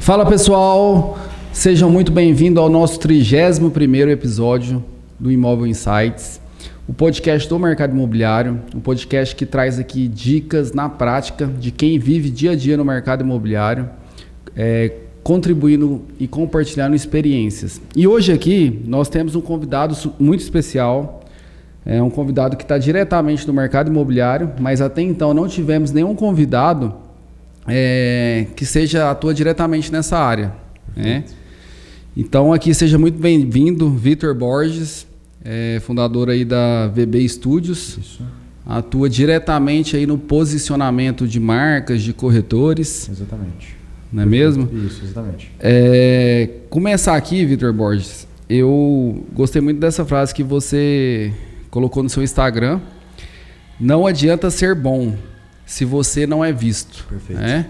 Fala pessoal, sejam muito bem-vindos ao nosso 31º episódio do Imóvel Insights, o podcast do mercado imobiliário, um podcast que traz aqui dicas na prática de quem vive dia a dia no mercado imobiliário, contribuindo e compartilhando experiências. E hoje aqui nós temos um convidado muito especial, um convidado que está diretamente no mercado imobiliário, mas até então não tivemos nenhum convidado que atua diretamente nessa área, né? Então aqui seja muito bem-vindo, Vitor Borges, fundador aí da VB Studios. Isso. Atua diretamente aí no posicionamento de marcas, de corretores. Exatamente. Não é mesmo? Isso, exatamente. Começar aqui, Vitor Borges, eu gostei muito dessa frase que você colocou no seu Instagram. Não adianta ser bom se você não é visto. Perfeito. Né?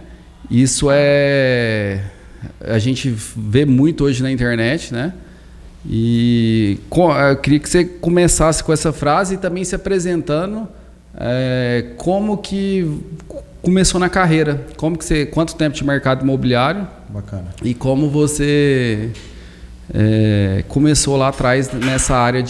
Isso a gente vê muito hoje na internet, né? E eu queria que você começasse com essa frase e também se apresentando como que começou na carreira, quanto tempo de mercado imobiliário. Bacana. E como você começou lá atrás nessa área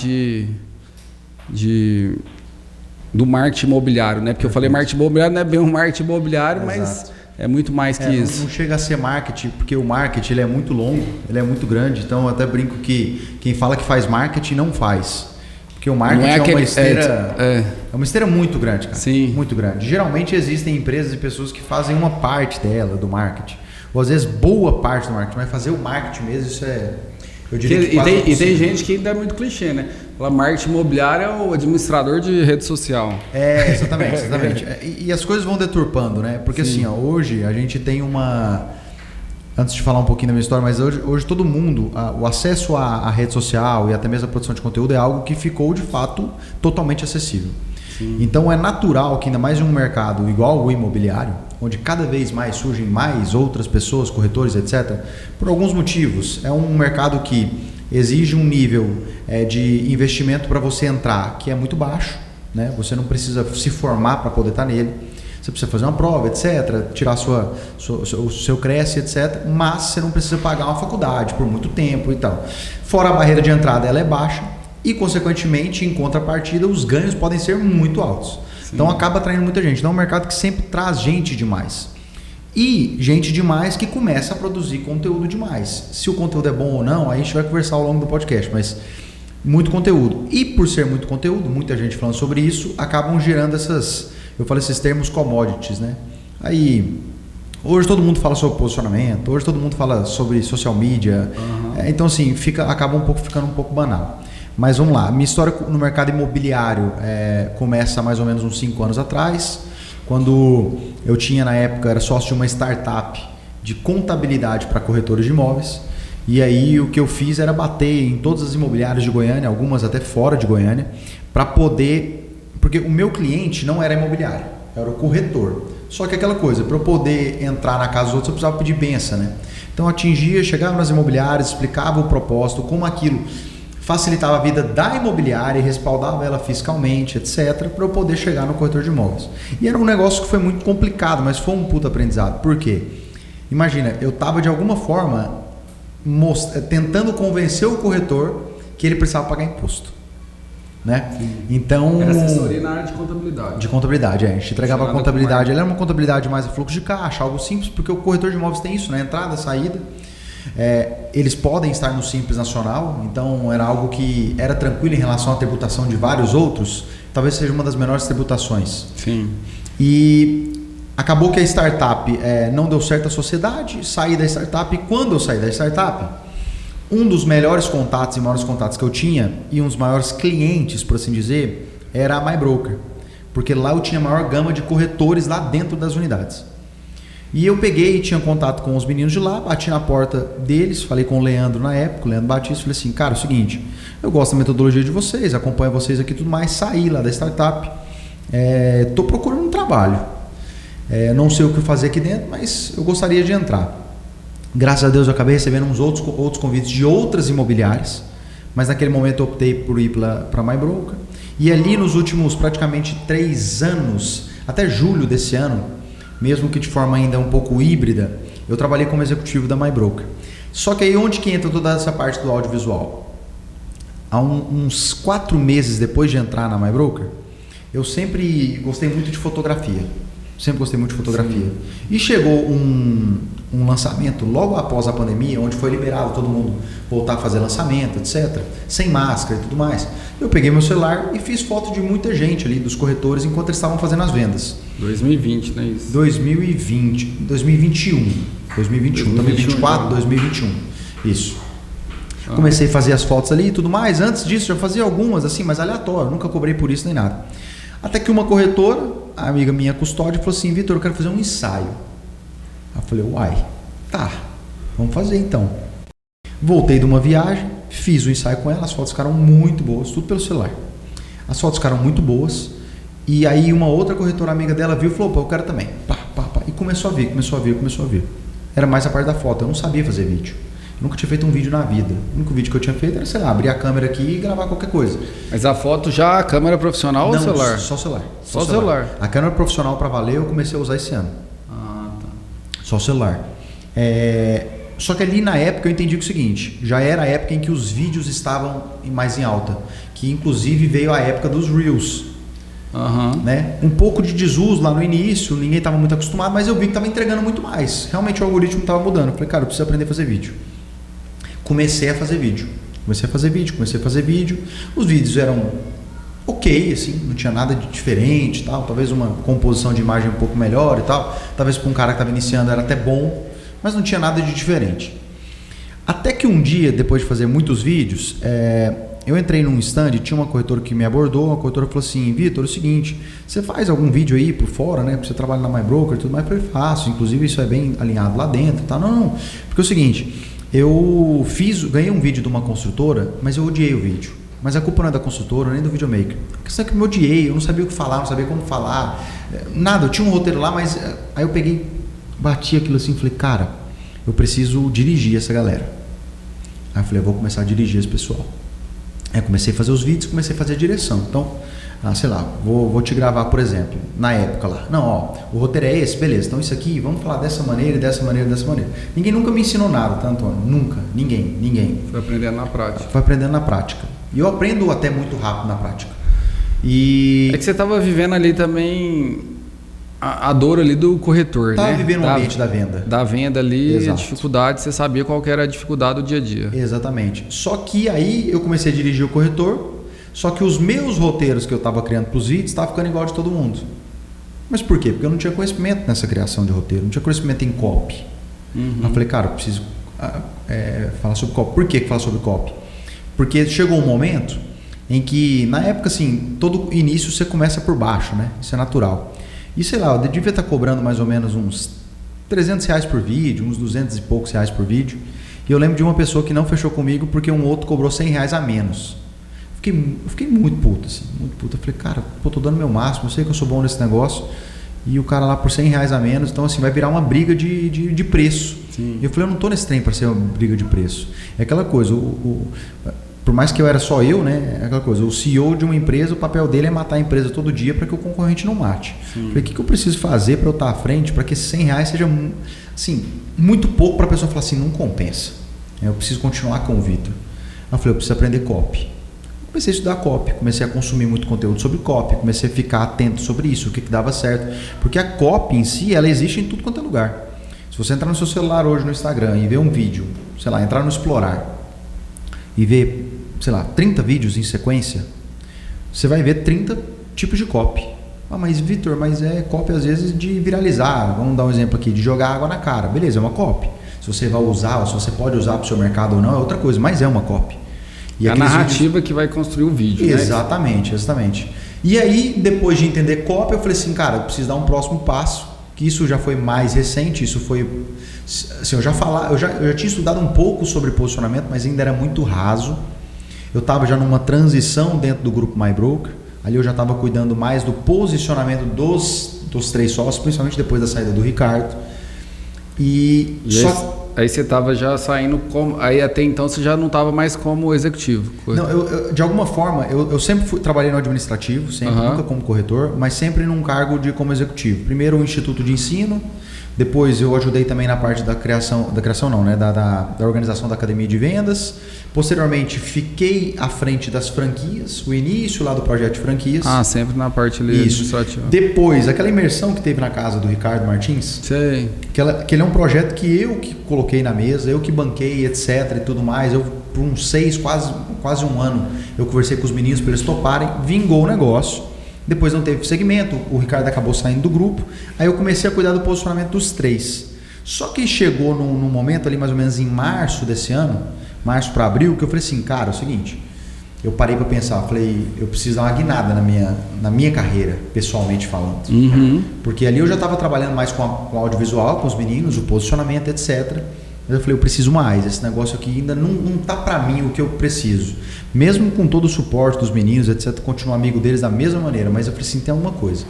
do marketing imobiliário, né? Porque eu falei marketing imobiliário, não é bem um marketing imobiliário, Exato. Mas é muito mais que isso. Não chega a ser marketing, porque o marketing ele é muito longo, ele é muito grande, então eu até brinco que quem fala que faz marketing não faz. Porque o marketing é uma esteira muito grande, cara. Sim. Muito grande. Geralmente existem empresas e pessoas que fazem uma parte dela, do marketing. Ou às vezes boa parte do marketing, mas fazer o marketing mesmo, isso eu diria que e tem gente que ainda é muito clichê, né? Fala marketing imobiliário é o administrador de rede social. Exatamente. E as coisas vão deturpando, né? Porque Sim. assim, hoje a gente tem Antes de falar um pouquinho da minha história, mas hoje todo mundo, o acesso à rede social e até mesmo a produção de conteúdo é algo que ficou de fato totalmente acessível. Sim. Então é natural que ainda mais em um mercado igual o imobiliário, onde cada vez mais surgem mais outras pessoas, corretores, etc., por alguns motivos. É um mercado que exige um nível de investimento para você entrar que é muito baixo, né? Você não precisa se formar para poder estar nele. Você precisa fazer uma prova, etc., tirar o seu CRES, etc., mas você não precisa pagar uma faculdade por muito tempo e tal. Fora a barreira de entrada, ela é baixa e, consequentemente, em contrapartida, os ganhos podem ser muito altos. Sim. Então, acaba atraindo muita gente. Então, é um mercado que sempre traz gente demais. E gente demais que começa a produzir conteúdo demais. Se o conteúdo é bom ou não, aí a gente vai conversar ao longo do podcast, mas muito conteúdo. E por ser muito conteúdo, muita gente falando sobre isso, acabam gerando esses termos commodities, né? Aí, hoje todo mundo fala sobre posicionamento, hoje todo mundo fala sobre social media. Uhum. Então, assim, acaba ficando um pouco banal. Mas vamos lá, minha história no mercado imobiliário começa mais ou menos uns 5 anos atrás, quando eu tinha, na época, era sócio de uma startup de contabilidade para corretores de imóveis. E aí o que eu fiz era bater em todas as imobiliárias de Goiânia, algumas até fora de Goiânia, para poder... Porque o meu cliente não era imobiliário, era o corretor. Só que aquela coisa, para eu poder entrar na casa dos outros, eu precisava pedir benção, né? Então eu chegava nas imobiliárias, explicava o propósito, como aquilo facilitava a vida da imobiliária e respaldava ela fiscalmente, etc., para eu poder chegar no corretor de imóveis. E era um negócio que foi muito complicado, mas foi um puta aprendizado. Por quê? Imagina, eu estava de alguma forma tentando convencer o corretor que ele precisava pagar imposto. Né? Então, era assessoria na área de contabilidade. De contabilidade, a gente entregava a contabilidade. Ela era uma contabilidade mais a fluxo de caixa, algo simples, porque o corretor de imóveis tem isso, né? Entrada, saída. Eles podem estar no Simples Nacional, então era algo que era tranquilo em relação à tributação de vários outros. Talvez seja uma das menores tributações. Sim. E acabou que a startup não deu certo a sociedade, saí da startup. E quando eu saí da startup, um dos melhores contatos e maiores contatos que eu tinha e um dos maiores clientes, por assim dizer, era a MyBroker, porque lá eu tinha a maior gama de corretores lá dentro das unidades. E eu peguei e tinha contato com os meninos de lá, bati na porta deles, falei com o Leandro na época, o Leandro Batista, falei assim, cara, é o seguinte, eu gosto da metodologia de vocês, acompanho vocês aqui e tudo mais, saí lá da startup, estou procurando um trabalho, não sei o que fazer aqui dentro, mas eu gostaria de entrar. Graças a Deus eu acabei recebendo uns outros convites de outras imobiliárias, mas naquele momento eu optei por ir para a MyBroker. E ali nos últimos praticamente 3 anos, até julho desse ano, mesmo que de forma ainda um pouco híbrida, eu trabalhei como executivo da MyBroker. Só que aí onde que entra toda essa parte do audiovisual? Há uns 4 meses depois de entrar na MyBroker, eu sempre gostei muito de fotografia. Sempre gostei muito de fotografia. Sim. E chegou um lançamento logo após a pandemia, onde foi liberado todo mundo voltar a fazer lançamento, etc. Sem máscara e tudo mais. Eu peguei meu celular e fiz foto de muita gente ali, dos corretores, enquanto eles estavam fazendo as vendas. 2020, não é isso? 2020, 2021. 2024, 2021. Isso. Comecei a fazer as fotos ali e tudo mais. Antes disso, eu fazia algumas assim, mas aleatório. Nunca cobrei por isso nem nada. Até que uma corretora, a amiga minha custódia, falou assim: Vitor, eu quero fazer um ensaio. Aí eu falei: uai, tá, vamos fazer então. Voltei de uma viagem, fiz o ensaio com ela, as fotos ficaram muito boas, tudo pelo celular. As fotos ficaram muito boas. E aí uma outra corretora amiga dela viu e falou: pô, eu quero também. Pá. E começou a vir. Era mais a parte da foto, eu não sabia fazer vídeo. Eu nunca tinha feito um vídeo na vida. O único vídeo que eu tinha feito era, sei lá, abrir a câmera aqui e gravar qualquer coisa. Mas a foto já, a câmera profissional ou celular? Só celular. Só celular. A câmera profissional para valer eu comecei a usar esse ano. Ah, tá. Só celular. Só que ali na época eu entendi o seguinte, já era a época em que os vídeos estavam mais em alta, que inclusive veio a época dos Reels. Né? Um pouco de desuso lá no início, ninguém estava muito acostumado, mas eu vi que estava entregando muito mais. Realmente o algoritmo estava mudando. Eu falei, cara, eu preciso aprender a fazer vídeo. Comecei a fazer vídeo. Os vídeos eram ok, assim, não tinha nada de diferente, tal. Talvez uma composição de imagem um pouco melhor e tal. Talvez para um cara que estava iniciando era até bom, mas não tinha nada de diferente. Até que um dia, depois de fazer muitos vídeos, eu entrei num stand, tinha uma corretora que me abordou, uma corretora falou assim: Vitor, é o seguinte, você faz algum vídeo aí por fora, né? Porque você trabalha na MyBroker e tudo mais. Eu falei, faço, inclusive isso é bem alinhado lá dentro, tá? Não, porque é o seguinte, eu ganhei um vídeo de uma construtora, mas eu odiei o vídeo. Mas a culpa não é da construtora, nem do videomaker. A questão é que eu me odiei, eu não sabia o que falar, não sabia como falar, nada, eu tinha um roteiro lá, mas aí eu peguei, bati aquilo assim e falei, cara, eu preciso dirigir essa galera. Aí eu falei, eu vou começar a dirigir esse pessoal. Aí comecei a fazer os vídeos, comecei a fazer a direção. Então, sei lá, vou te gravar, por exemplo, na época lá. Não, ó, o roteiro é esse, beleza. Então isso aqui, vamos falar dessa maneira, dessa maneira, dessa maneira. Ninguém nunca me ensinou nada, tá, Antônio? Nunca, ninguém. Foi aprendendo na prática. Foi aprendendo na prática. E eu aprendo até muito rápido na prática. E... É que você estava vivendo ali também a dor ali do corretor, Estava né? vivendo o ambiente da venda. Da venda ali, Exato. a dificuldade, você sabia qual que era a dificuldade do dia a dia. Exatamente. Só que aí eu comecei a dirigir o corretor, só que os meus roteiros que eu estava criando para os vídeos estavam ficando igual de todo mundo. Mas por quê? Porque eu não tinha conhecimento nessa criação de roteiro, não tinha conhecimento em copy. Eu falei, cara, eu preciso falar sobre copy. Por que falar sobre copy? Porque chegou um momento em que, na época, assim, todo início você começa por baixo, né? Isso é natural. E sei lá, eu devia estar cobrando mais ou menos uns R$300 por vídeo, uns 200 e poucos reais por vídeo. E eu lembro de uma pessoa que não fechou comigo porque um outro cobrou R$100 a menos. Eu fiquei muito puto, assim, muito puto. Eu falei, cara, pô, tô dando meu máximo, eu sei que eu sou bom nesse negócio. E o cara lá por R$100 a menos, então assim, vai virar uma briga de preço. Sim. E eu falei, eu não tô nesse trem para ser uma briga de preço. É aquela coisa, por mais que eu era só eu, né? É aquela coisa, o CEO de uma empresa, o papel dele é matar a empresa todo dia para que o concorrente não mate. Sim. Falei, o que eu preciso fazer para eu estar à frente, para que esses R$100 seja assim, muito pouco para a pessoa falar assim, não compensa. Eu preciso continuar com o Vitor. Eu falei, eu preciso aprender copy. Comecei a estudar copy, comecei a consumir muito conteúdo sobre copy, comecei a ficar atento sobre isso, o que dava certo. Porque a copy em si, ela existe em tudo quanto é lugar. Se você entrar no seu celular hoje no Instagram e ver um vídeo, sei lá, entrar no Explorar e ver, sei lá, 30 vídeos em sequência, você vai ver 30 tipos de copy. Ah, mas Vitor, mas é copy às vezes de viralizar. Vamos dar um exemplo aqui, de jogar água na cara. Beleza, é uma copy. Se você vai usar, ou se você pode usar para o seu mercado ou não, é outra coisa, mas é uma copy. E a narrativa vídeos... que vai construir o vídeo. Exatamente, né? Exatamente. E aí, depois de entender copy, eu falei assim, cara, eu preciso dar um próximo passo, que isso já foi mais recente, isso foi... Assim, eu já tinha estudado um pouco sobre posicionamento, mas ainda era muito raso. Eu estava já numa transição dentro do grupo MyBroker, ali eu já estava cuidando mais do posicionamento dos 3 sócios, principalmente depois da saída do Ricardo. Aí você estava já saindo como... Aí até então você já não estava mais como executivo. Não, eu de alguma forma, eu sempre trabalhei no administrativo, sempre, nunca como corretor, mas sempre num cargo como executivo. Primeiro o Instituto de Ensino, Depois eu ajudei também na parte da criação não, né? Da organização da academia de vendas. Posteriormente fiquei à frente das franquias, o início lá do projeto de franquias. Sempre na parte ali administrativa. Depois, aquela imersão que teve na casa do Ricardo Martins. Sei. Que ele é um projeto que eu que coloquei na mesa, eu que banquei, etc. e tudo mais. Eu, por uns 6, quase um ano, eu conversei com os meninos para eles toparem, vingou o negócio. Depois não teve segmento, o Ricardo acabou saindo do grupo. Aí eu comecei a cuidar do posicionamento dos 3. Só que chegou num momento ali, mais ou menos em março desse ano, março para abril, que eu falei assim, cara, é o seguinte, eu parei para pensar, falei, eu preciso dar uma guinada na minha carreira, pessoalmente falando. Porque ali eu já estava trabalhando mais com audiovisual, com os meninos, o posicionamento, etc. Mas eu falei, eu preciso mais, esse negócio aqui ainda não tá para mim o que eu preciso. Mesmo com todo o suporte dos meninos, etc, continuo amigo deles da mesma maneira, mas eu falei assim, tem alguma coisa.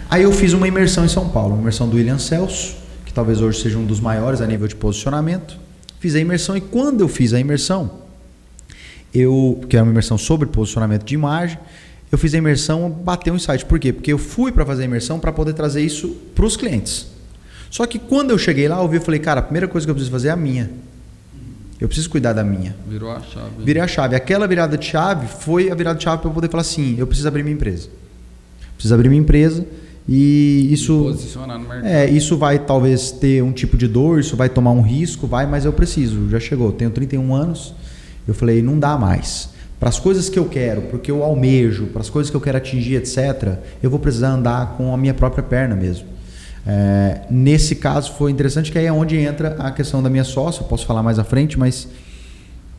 Aí eu fiz uma imersão em São Paulo, uma imersão do William Celso, que talvez hoje seja um dos maiores a nível de posicionamento. Fiz a imersão e quando eu fiz a imersão, que era uma imersão sobre posicionamento de imagem, eu fiz a imersão, bateu um insight. Por quê? Porque eu fui para fazer a imersão para poder trazer isso para os clientes. Só que quando eu cheguei lá, eu falei, cara, a primeira coisa que eu preciso fazer é a minha. Eu preciso cuidar da minha. Virou a chave. Virei a chave. Aquela virada de chave foi a virada de chave para eu poder falar assim, eu preciso abrir minha empresa. Preciso abrir minha empresa e isso... posicionar no mercado. Isso vai talvez ter um tipo de dor, isso vai tomar um risco, mas eu preciso. Já chegou, tenho 31 anos. Eu falei, não dá mais. Para as coisas que eu quero, porque eu almejo, para as coisas que eu quero atingir, etc., eu vou precisar andar com a minha própria perna mesmo. Nesse caso foi interessante que aí é onde entra a questão da minha sócia, eu posso falar mais à frente, mas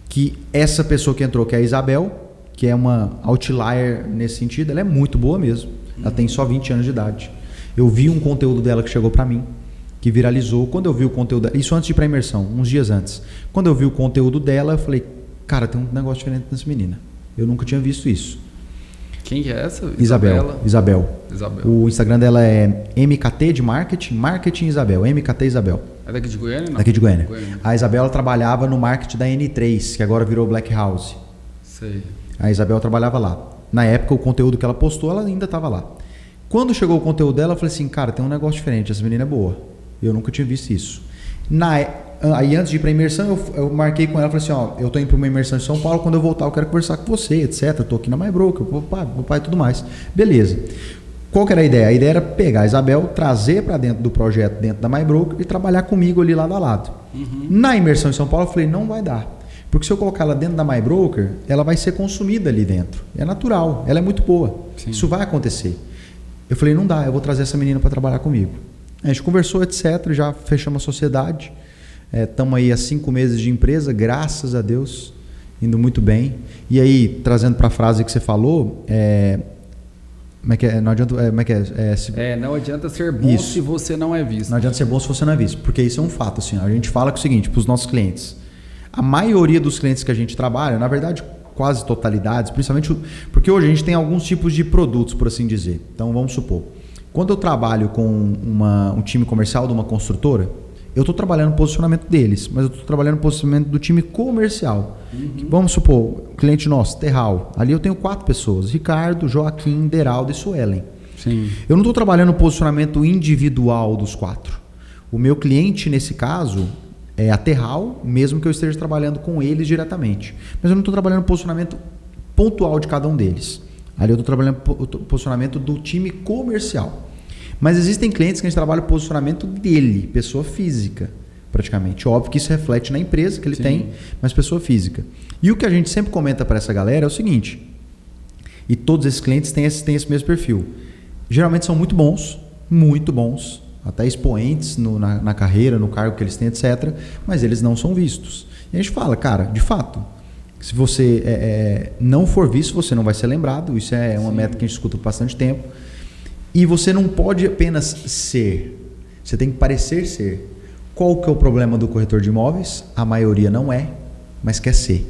que essa pessoa que entrou, que é a Isabel, que é uma outlier nesse sentido, ela é muito boa mesmo, ela tem só 20 anos de idade. Eu vi um conteúdo dela que chegou para mim, que viralizou. Quando eu vi o conteúdo dela, isso antes de ir para a imersão, uns dias antes, quando eu vi o conteúdo dela, eu falei, cara, tem um negócio diferente nessa menina, eu nunca tinha visto isso. Quem que é essa? Isabel. O Instagram dela é MKT de Marketing Isabel. MKT Isabel. É daqui de Goiânia? Não? Daqui de Goiânia. A Isabel trabalhava no marketing da N3, que agora virou Black House. Sei. A Isabel trabalhava lá. Na época, o conteúdo que ela postou, ela ainda estava lá. Quando chegou o conteúdo dela, eu falei assim, cara, tem um negócio diferente, essa menina é boa. Eu nunca tinha visto isso. Aí antes de ir para a imersão, eu marquei com ela, falei assim, ó, eu tô indo para uma imersão em São Paulo, quando eu voltar eu quero conversar com você, etc. Eu tô aqui na MyBroker, meu pai e tudo mais. Beleza. Qual que era a ideia? A ideia era pegar a Isabel, trazer para dentro do projeto, dentro da MyBroker e trabalhar comigo ali lado a lado. Na imersão em São Paulo, eu falei, não vai dar. Porque se eu colocar ela dentro da MyBroker, ela vai ser consumida ali dentro. É natural, ela é muito boa. Sim. Isso vai acontecer. Eu falei, não dá, eu vou trazer essa menina para trabalhar comigo. A gente conversou, etc. Já fechamos a sociedade. Estamos aí há 5 meses de empresa, graças a Deus, indo muito bem. E aí, trazendo para a frase que você falou, como é que é? Não adianta, não adianta ser bom se você não é visto. Não adianta ser bom se você não é visto, porque isso é um fato. Assim, a gente fala que é o seguinte, para os nossos clientes, a maioria dos clientes que a gente trabalha, na verdade, quase totalidades, principalmente porque hoje a gente tem alguns tipos de produtos, por assim dizer. Então, vamos supor, quando eu trabalho com um time comercial de uma construtora, eu estou trabalhando no posicionamento deles, mas eu estou trabalhando no posicionamento do time comercial. Vamos supor, cliente nosso, Terral. Ali eu tenho 4 pessoas, Ricardo, Joaquim, Deraldo e Suelen. Sim. Eu não estou trabalhando no posicionamento individual dos 4. O meu cliente, nesse caso, é a Terral, mesmo que eu esteja trabalhando com eles diretamente. Mas eu não estou trabalhando no posicionamento pontual de cada um deles. Ali eu estou trabalhando no posicionamento do time comercial. Mas existem clientes que a gente trabalha o posicionamento dele, pessoa física, praticamente. Óbvio que isso reflete na empresa que ele tem, mas pessoa física. E o que a gente sempre comenta para essa galera é o seguinte, e todos esses clientes têm esse mesmo perfil. Geralmente são muito bons, até expoentes na carreira, no cargo que eles têm, etc. Mas eles não são vistos. E a gente fala, cara, de fato, se você não for visto, você não vai ser lembrado. Isso é uma meta que a gente escuta por bastante tempo. E você não pode apenas ser, você tem que parecer ser. Qual que é o problema do corretor de imóveis? A maioria não é, mas quer ser.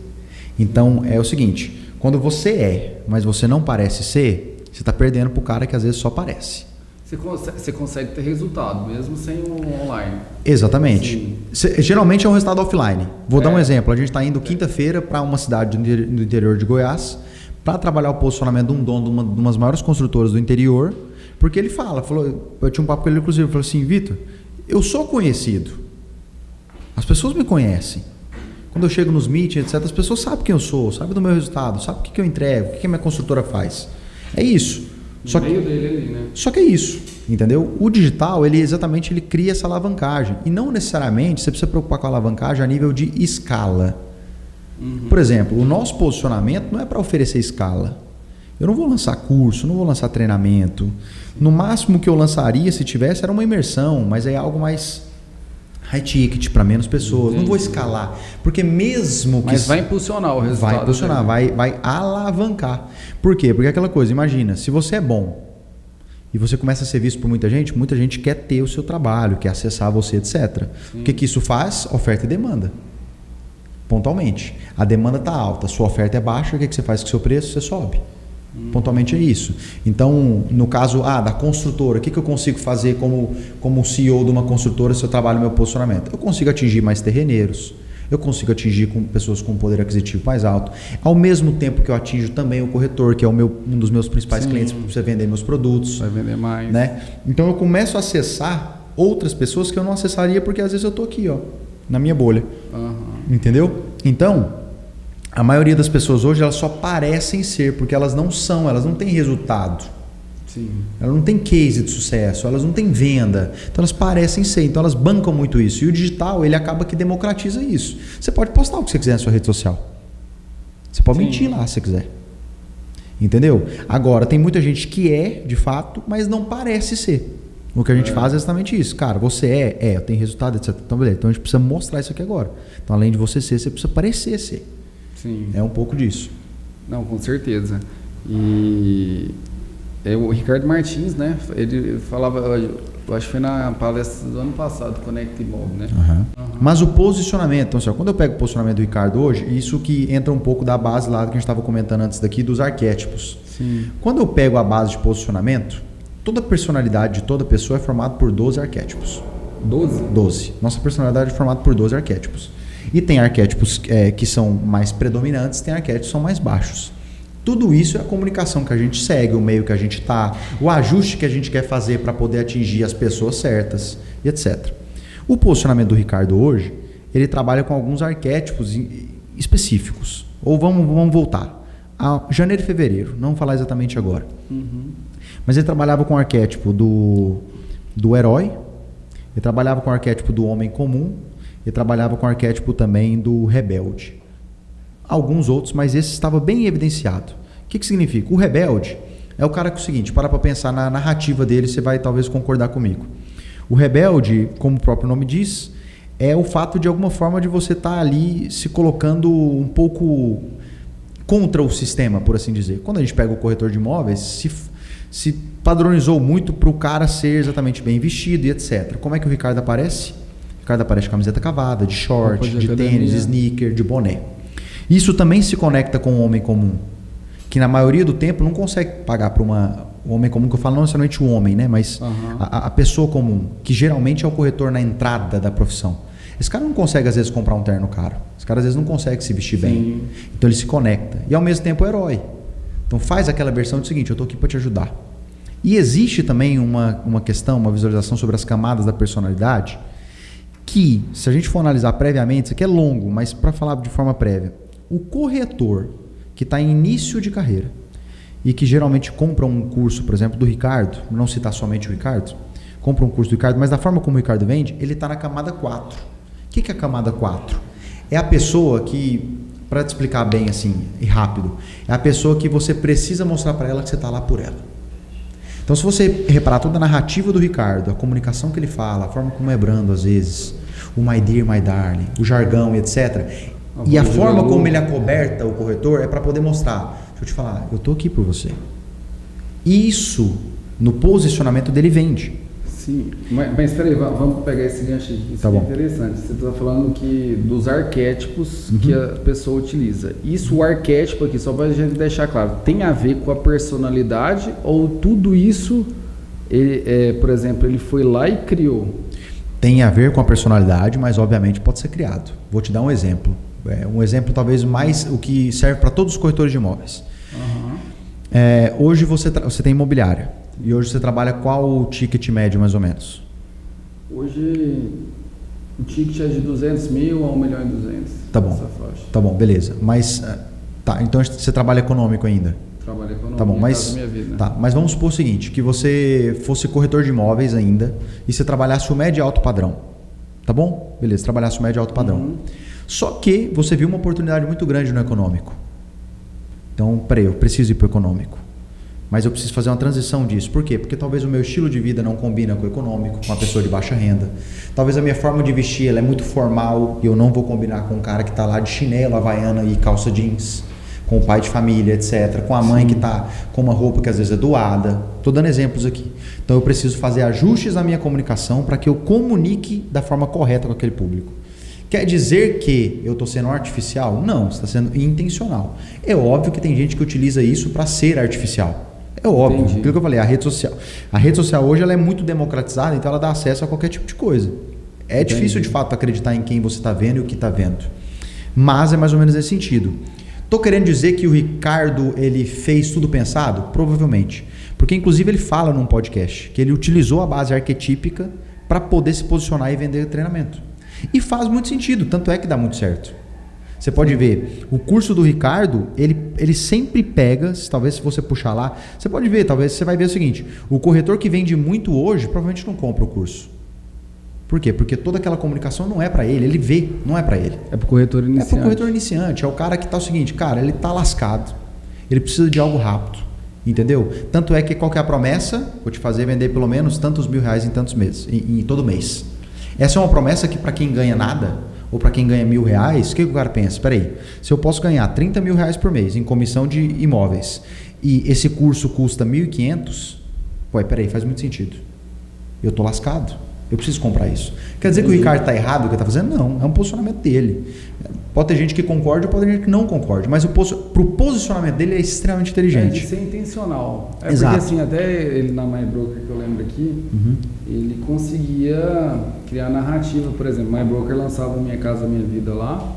Então é o seguinte, quando você mas você não parece ser, você está perdendo para o cara que às vezes só parece. Você consegue ter resultado, mesmo sem o online. Exatamente. Geralmente é um resultado offline. Vou dar um exemplo, a gente está indo quinta-feira para uma cidade do interior de Goiás para trabalhar o posicionamento de um dono de uma das maiores construtoras do interior. Porque ele falou, eu tinha um papo com ele, inclusive, ele falou assim, Vitor, eu sou conhecido. As pessoas me conhecem. Quando eu chego nos meetings, etc., as pessoas sabem quem eu sou, sabem do meu resultado, sabem o que eu entrego, o que a minha construtora faz. É isso. Só que é isso, entendeu? O digital, ele cria essa alavancagem. E não necessariamente você precisa se preocupar com a alavancagem a nível de escala. Por exemplo, o nosso posicionamento não é para oferecer escala. Eu não vou lançar curso, não vou lançar treinamento. No máximo que eu lançaria, se tivesse, era uma imersão, mas é algo mais high ticket para menos pessoas. Entendi. Não vou escalar, porque mesmo que... Mas vai impulsionar o resultado. Vai impulsionar, vai alavancar. Por quê? Porque é aquela coisa, imagina, se você é bom e você começa a ser visto por muita gente quer ter o seu trabalho, quer acessar você, etc. Sim. O que isso faz? Oferta e demanda. Pontualmente. A demanda está alta, sua oferta é baixa, o que você faz com o seu preço? Você sobe. Pontualmente é isso. Então, no caso da construtora, o que eu consigo fazer como CEO de uma construtora se eu trabalho no meu posicionamento? Eu consigo atingir mais terreneiros, eu consigo atingir com pessoas com poder aquisitivo mais alto, ao mesmo tempo que eu atinjo também o corretor, que é um dos meus principais clientes para você vender meus produtos. Vai vender mais. Né? Então eu começo a acessar outras pessoas que eu não acessaria porque às vezes eu estou aqui, na minha bolha. Entendeu? Então, a maioria das pessoas hoje, elas só parecem ser, porque elas não têm resultado. Sim. Elas não têm case de sucesso, elas não têm venda. Então elas parecem ser, então elas bancam muito isso. E o digital, ele acaba que democratiza isso. Você pode postar o que você quiser na sua rede social. Você pode mentir lá se você quiser. Entendeu? Agora, tem muita gente que é, de fato, mas não parece ser. O que a gente faz é exatamente isso. Cara, você eu tenho resultado, etc. Então, beleza. Então a gente precisa mostrar isso aqui agora. Então, além de você ser, você precisa parecer ser. Sim. É um pouco disso. Não, com certeza. E o Ricardo Martins, né? Ele falava, eu acho que foi na palestra do ano passado, Connect Mob, né? Mas o posicionamento, então, assim, quando eu pego o posicionamento do Ricardo hoje, isso que entra um pouco da base lá que a gente estava comentando antes daqui, dos arquétipos. Sim. Quando eu pego a base de posicionamento, toda personalidade de toda pessoa é formada por 12 arquétipos. 12? 12. Nossa personalidade é formada por 12 arquétipos. E tem arquétipos que são mais predominantes, tem arquétipos que são mais baixos. Tudo isso é a comunicação que a gente segue, o meio que a gente está, o ajuste que a gente quer fazer para poder atingir as pessoas certas, e etc. O posicionamento do Ricardo hoje, ele trabalha com alguns arquétipos específicos. Ou vamos voltar a janeiro e fevereiro, não vou falar exatamente agora. Mas ele trabalhava com o arquétipo do herói, ele trabalhava com o arquétipo do homem comum, ele trabalhava com o arquétipo também do rebelde. Alguns outros, mas esse estava bem evidenciado. O que significa? O rebelde é o cara que é o seguinte, para pensar na narrativa dele, você vai talvez concordar comigo. O rebelde, como o próprio nome diz, é o fato de alguma forma de você estar ali se colocando um pouco contra o sistema, por assim dizer. Quando a gente pega o corretor de imóveis, se padronizou muito para o cara ser exatamente bem vestido e etc. Como é que o Ricardo aparece? O Ricardo aparece de camiseta cavada, de short, de tênis, sneaker, de boné. Isso também se conecta com o homem comum, que na maioria do tempo não consegue pagar para o homem comum, que eu falo não necessariamente o homem, né? Mas a pessoa comum, que geralmente é o corretor na entrada da profissão. Esse cara não consegue às vezes comprar um terno caro, esse cara às vezes não consegue se vestir bem, então ele se conecta e ao mesmo tempo é herói. Então faz aquela versão do seguinte, eu estou aqui para te ajudar. E existe também uma questão, uma visualização sobre as camadas da personalidade, que se a gente for analisar previamente, isso aqui é longo, mas para falar de forma prévia, o corretor que está em início de carreira e que geralmente compra um curso, por exemplo, do Ricardo, não citar somente o Ricardo, compra um curso do Ricardo, mas da forma como o Ricardo vende, ele está na camada 4. O que é a camada 4? É a pessoa que, para te explicar bem assim e rápido, é a pessoa que você precisa mostrar para ela que você está lá por ela. Então, se você reparar toda a narrativa do Ricardo, a comunicação que ele fala, a forma como é brando às vezes, o my dear, my darling, o jargão, etc., e a forma como ele acoberta o corretor é para poder mostrar, deixa eu te falar, eu estou aqui por você. Isso, no posicionamento dele, vende. Sim, mas espera aí, vamos pegar esse gancho aqui, isso é interessante. Você está falando que dos arquétipos que a pessoa utiliza. Isso, o arquétipo aqui, só para a gente deixar claro, tem a ver com a personalidade ou tudo isso, por exemplo, ele foi lá e criou? Tem a ver com a personalidade, mas obviamente pode ser criado. Vou te dar um exemplo. Um exemplo talvez mais o que serve para todos os corretores de imóveis. Hoje você tem imobiliária e hoje você trabalha qual o ticket médio mais ou menos? Hoje o ticket é de 200 mil a 1 milhão e 200. Tá bom. Essa faixa. Tá bom, beleza. Mas, tá, então você trabalha econômico ainda? Trabalho econômico, tá bom, mas, minha vida. Tá, mas vamos supor o seguinte, que você fosse corretor de imóveis ainda e você trabalhasse o médio e alto padrão. Tá bom? Beleza, trabalhasse o médio e alto padrão. Uhum. Só que você viu uma oportunidade muito grande no econômico. Então, peraí, eu preciso ir para o econômico. Mas eu preciso fazer uma transição disso. Por quê? Porque talvez o meu estilo de vida não combina com o econômico, com uma pessoa de baixa renda. Talvez a minha forma de vestir ela é muito formal e eu não vou combinar com um cara que está lá de chinelo, havaiana e calça jeans, com o pai de família, etc. Com a mãe que está com uma roupa que às vezes é doada. Estou dando exemplos aqui. Então eu preciso fazer ajustes na minha comunicação para que eu comunique da forma correta com aquele público. Quer dizer que eu estou sendo artificial? Não, está sendo intencional. É óbvio que tem gente que utiliza isso para ser artificial. É óbvio, aquilo que eu falei, a rede social. A rede social hoje ela é muito democratizada, então ela dá acesso a qualquer tipo de coisa. É difícil de fato acreditar em quem você está vendo e o que está vendo. Mas é mais ou menos nesse sentido. Estou querendo dizer que o Ricardo ele fez tudo pensado? Provavelmente. Porque inclusive ele fala num podcast que ele utilizou a base arquetípica para poder se posicionar e vender treinamento. E faz muito sentido, tanto é que dá muito certo. Você pode ver, o curso do Ricardo, ele sempre pega, talvez se você puxar lá, você pode ver, talvez você vai ver o seguinte, o corretor que vende muito hoje, provavelmente não compra o curso. Por quê? Porque toda aquela comunicação não é para ele vê, não é para ele. É para o corretor iniciante. É para o corretor iniciante, é o cara que está o seguinte, cara, ele está lascado, ele precisa de algo rápido, entendeu? Tanto é que qual que é a promessa? Vou te fazer vender pelo menos tantos R$1.000 em tantos meses, em todo mês. Essa é uma promessa que para quem ganha nada, ou para quem ganha R$1.000, o que o cara pensa? Espera aí, se eu posso ganhar R$30 mil por mês em comissão de imóveis e esse curso custa R$1.500, peraí, faz muito sentido. Eu estou lascado, eu preciso comprar isso. Quer dizer que o Ricardo está errado o que está fazendo? Não, é um posicionamento dele. Pode ter gente que concorde, pode ter gente que não concorde, mas pro posicionamento dele é extremamente inteligente. É de ser intencional. Exato. Porque assim, até ele na MyBroker que eu lembro aqui, ele conseguia criar narrativa, por exemplo, MyBroker lançava Minha Casa Minha Vida lá,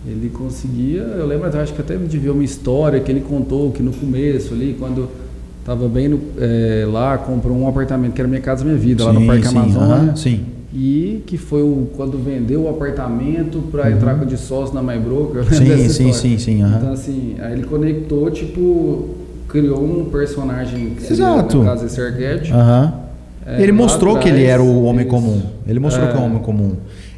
ele conseguia, eu lembro, acho que até de ver uma história que ele contou que no começo ali, quando estava bem lá, comprou um apartamento que era Minha Casa Minha Vida, lá no Parque Amazônia. Sim. E que foi quando vendeu o apartamento para entrar de sócio na MyBroker. Sim. Então assim, aí ele conectou, criou um personagem que seria, exato. No caso, esse arquétipo. Ele mostrou que ele era o homem comum. Ele mostrou que é o homem comum.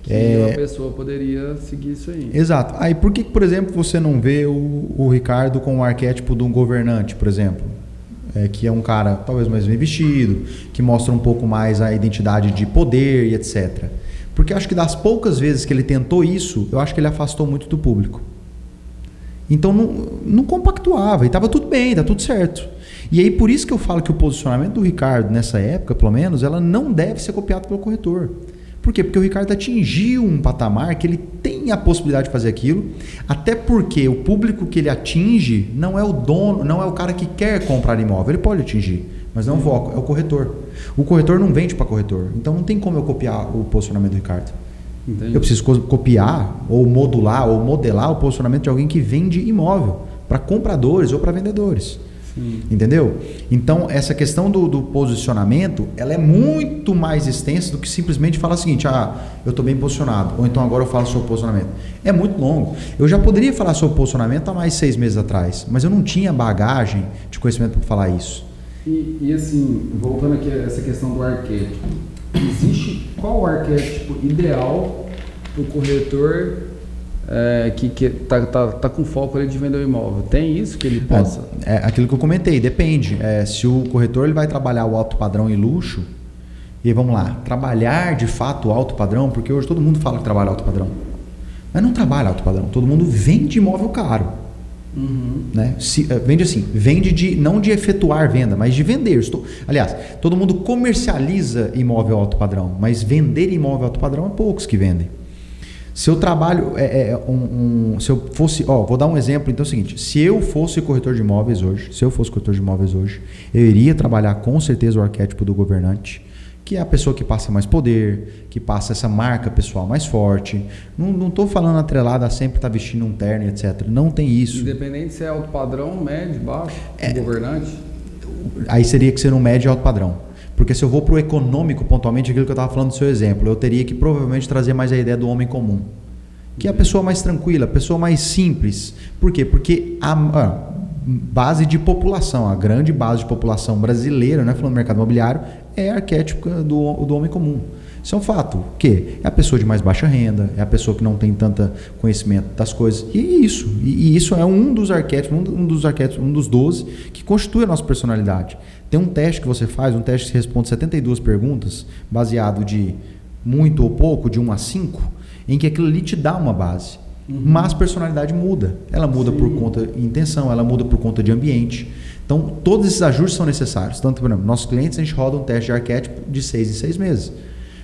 Que a pessoa poderia seguir isso aí. Exato. Aí por que, por exemplo, você não vê o Ricardo com o arquétipo de um governante, por exemplo? Que é um cara talvez mais bem vestido, que mostra um pouco mais a identidade de poder e etc. Porque eu acho que das poucas vezes que ele tentou isso, eu acho que ele afastou muito do público. Então não compactuava, e estava tudo bem, está tudo certo. E aí por isso que eu falo que o posicionamento do Ricardo nessa época, pelo menos, ela não deve ser copiada pelo corretor. Por quê? Porque o Ricardo atingiu um patamar que ele tem a possibilidade de fazer aquilo, até porque o público que ele atinge não é o dono, não é o cara que quer comprar imóvel, ele pode atingir, mas não é o foco, é o corretor. O corretor não vende para corretor, então não tem como eu copiar o posicionamento do Ricardo. Entendi. Eu preciso copiar, ou modular, ou modelar o posicionamento de alguém que vende imóvel, para compradores ou para vendedores. Entendeu? Então essa questão do posicionamento, ela é muito mais extensa do que simplesmente falar o seguinte, eu estou bem posicionado, ou então agora eu falo sobre posicionamento. É muito longo. Eu já poderia falar sobre posicionamento há mais 6 meses atrás, mas eu não tinha bagagem de conhecimento para falar isso. E assim, voltando aqui a essa questão do arquétipo, existe qual o arquétipo ideal para o corretor que tá com foco ali de vender o imóvel? Tem isso que ele possa? Aquilo que eu comentei, depende. Se o corretor ele vai trabalhar o alto padrão e luxo, e vamos lá, trabalhar de fato o alto padrão, porque hoje todo mundo fala que trabalha alto padrão, mas não trabalha alto padrão, todo mundo vende imóvel caro. Né? Vende assim, vende não de efetuar venda, mas de vender. Aliás, todo mundo comercializa imóvel alto padrão, mas vender imóvel alto padrão é poucos que vendem. Se eu trabalho, se eu fosse, vou dar um exemplo, então é o seguinte, se eu fosse corretor de imóveis hoje, eu iria trabalhar com certeza o arquétipo do governante, que é a pessoa que passa mais poder, que passa essa marca pessoal mais forte. Não estou falando atrelada a sempre estar vestindo um terno, etc. Não tem isso. Independente se é alto padrão, médio, baixo, governante? Aí seria que ser um médio e alto padrão. Porque se eu vou para o econômico, pontualmente, aquilo que eu estava falando do seu exemplo, eu teria que provavelmente trazer mais a ideia do homem comum, que é a pessoa mais tranquila, a pessoa mais simples. Por quê? Porque a base de população, a grande base de população brasileira, né, falando do mercado imobiliário, é arquétipo do homem comum. Isso é um fato. O quê? É a pessoa de mais baixa renda, é a pessoa que não tem tanto conhecimento das coisas. E isso é um dos arquétipos, um dos 12 que constitui a nossa personalidade. Tem um teste que você faz, um teste que responde 72 perguntas, baseado de muito ou pouco, de 1 a 5, em que aquilo ali te dá uma base. Mas a personalidade muda. Ela muda por conta de intenção, ela muda por conta de ambiente. Então, todos esses ajustes são necessários. Tanto, por exemplo, nossos clientes, a gente roda um teste de arquétipo de 6 em 6 meses.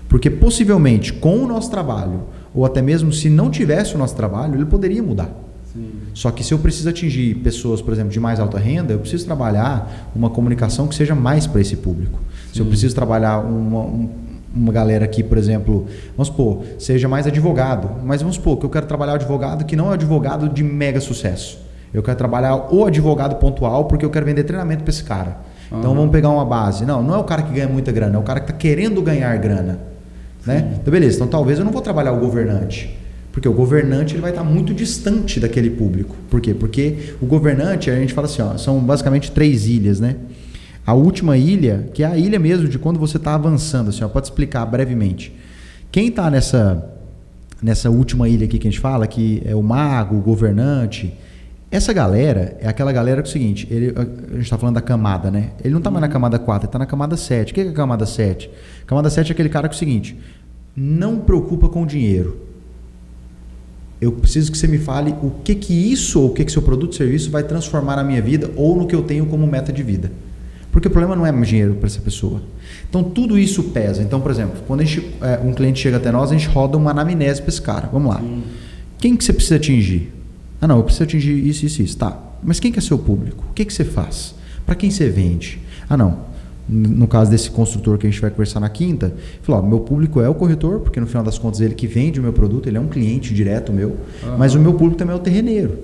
Porque possivelmente com o nosso trabalho, ou até mesmo se não tivesse o nosso trabalho, ele poderia mudar. Sim. Só que se eu preciso atingir pessoas, por exemplo, de mais alta renda, eu preciso trabalhar uma comunicação que seja mais para esse público. Se eu preciso trabalhar uma galera aqui, por exemplo, vamos supor, seja mais advogado, mas vamos supor que eu quero trabalhar advogado que não é advogado de mega sucesso. Eu quero trabalhar o advogado pontual porque eu quero vender treinamento para esse cara. Então vamos pegar uma base. Não é o cara que ganha muita grana, é o cara que está querendo ganhar grana. Né? Então beleza, então talvez eu não vou trabalhar o governante, porque o governante ele vai estar muito distante daquele público. Por quê? Porque o governante, a gente fala assim, ó, são basicamente 3 ilhas, né? A última ilha, que é a ilha mesmo de quando você está avançando, assim, ó, pode explicar brevemente. Quem está nessa última ilha aqui que a gente fala, que é o mago, o governante, essa galera é aquela galera que é o seguinte, a gente está falando da camada, né? Ele não está mais na camada 4, ele está na camada 7. O que é a camada 7? A camada 7 é aquele cara que é o seguinte, não preocupa com o dinheiro. Eu preciso que você me fale o que isso, ou o que seu produto ou serviço vai transformar na minha vida ou no que eu tenho como meta de vida. Porque o problema não é mais dinheiro para essa pessoa. Então, tudo isso pesa. Então, por exemplo, quando um cliente chega até nós, a gente roda uma anamnese para esse cara. Vamos lá. Quem que você precisa atingir? Eu preciso atingir isso. Tá. Mas quem que é seu público? O que você faz? Para quem você vende? No caso desse construtor que a gente vai conversar na quinta, falou, meu público é o corretor, porque no final das contas ele que vende o meu produto, ele é um cliente direto meu, mas o meu público também é o terreneiro.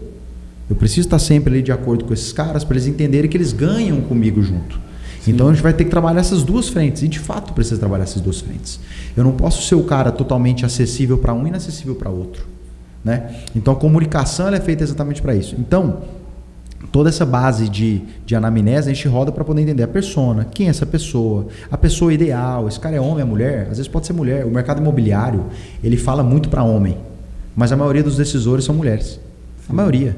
Eu preciso estar sempre ali de acordo com esses caras para eles entenderem que eles ganham comigo junto. Sim. Então a gente vai ter que trabalhar essas duas frentes, e de fato precisa trabalhar essas duas frentes. Eu não posso ser o cara totalmente acessível para um e inacessível para outro. Né? Então a comunicação ela é feita exatamente para isso. Então, toda essa base de anamnese a gente roda para poder entender a persona, quem é essa pessoa, a pessoa ideal, esse cara é homem, é mulher, às vezes pode ser mulher. O mercado imobiliário ele fala muito para homem, mas a maioria dos decisores são mulheres. A maioria.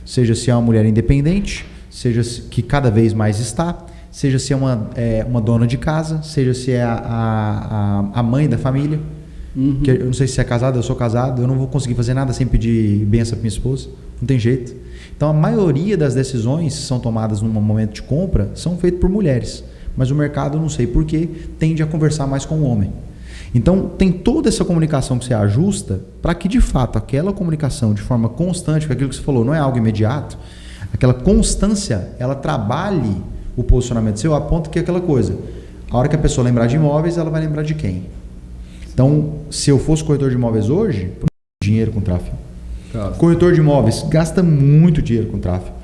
Seja se é uma mulher independente, seja que cada vez mais está, seja se é uma dona de casa, seja se é a mãe da família. Que eu não sei se você é casado, eu sou casado, eu não vou conseguir fazer nada sem pedir bênção para minha esposa, não tem jeito. Então a maioria das decisões que são tomadas num momento de compra são feitas por mulheres, mas o mercado, não sei porquê, tende a conversar mais com o homem. Então tem toda essa comunicação que você ajusta para que de fato aquela comunicação de forma constante, porque aquilo que você falou não é algo imediato, aquela constância ela trabalhe o posicionamento seu a ponto que aquela coisa, a hora que a pessoa lembrar de imóveis, ela vai lembrar de quem? Então, se eu fosse corretor de imóveis hoje, eu não dinheiro com tráfego. Corretor de imóveis gasta muito dinheiro com tráfego.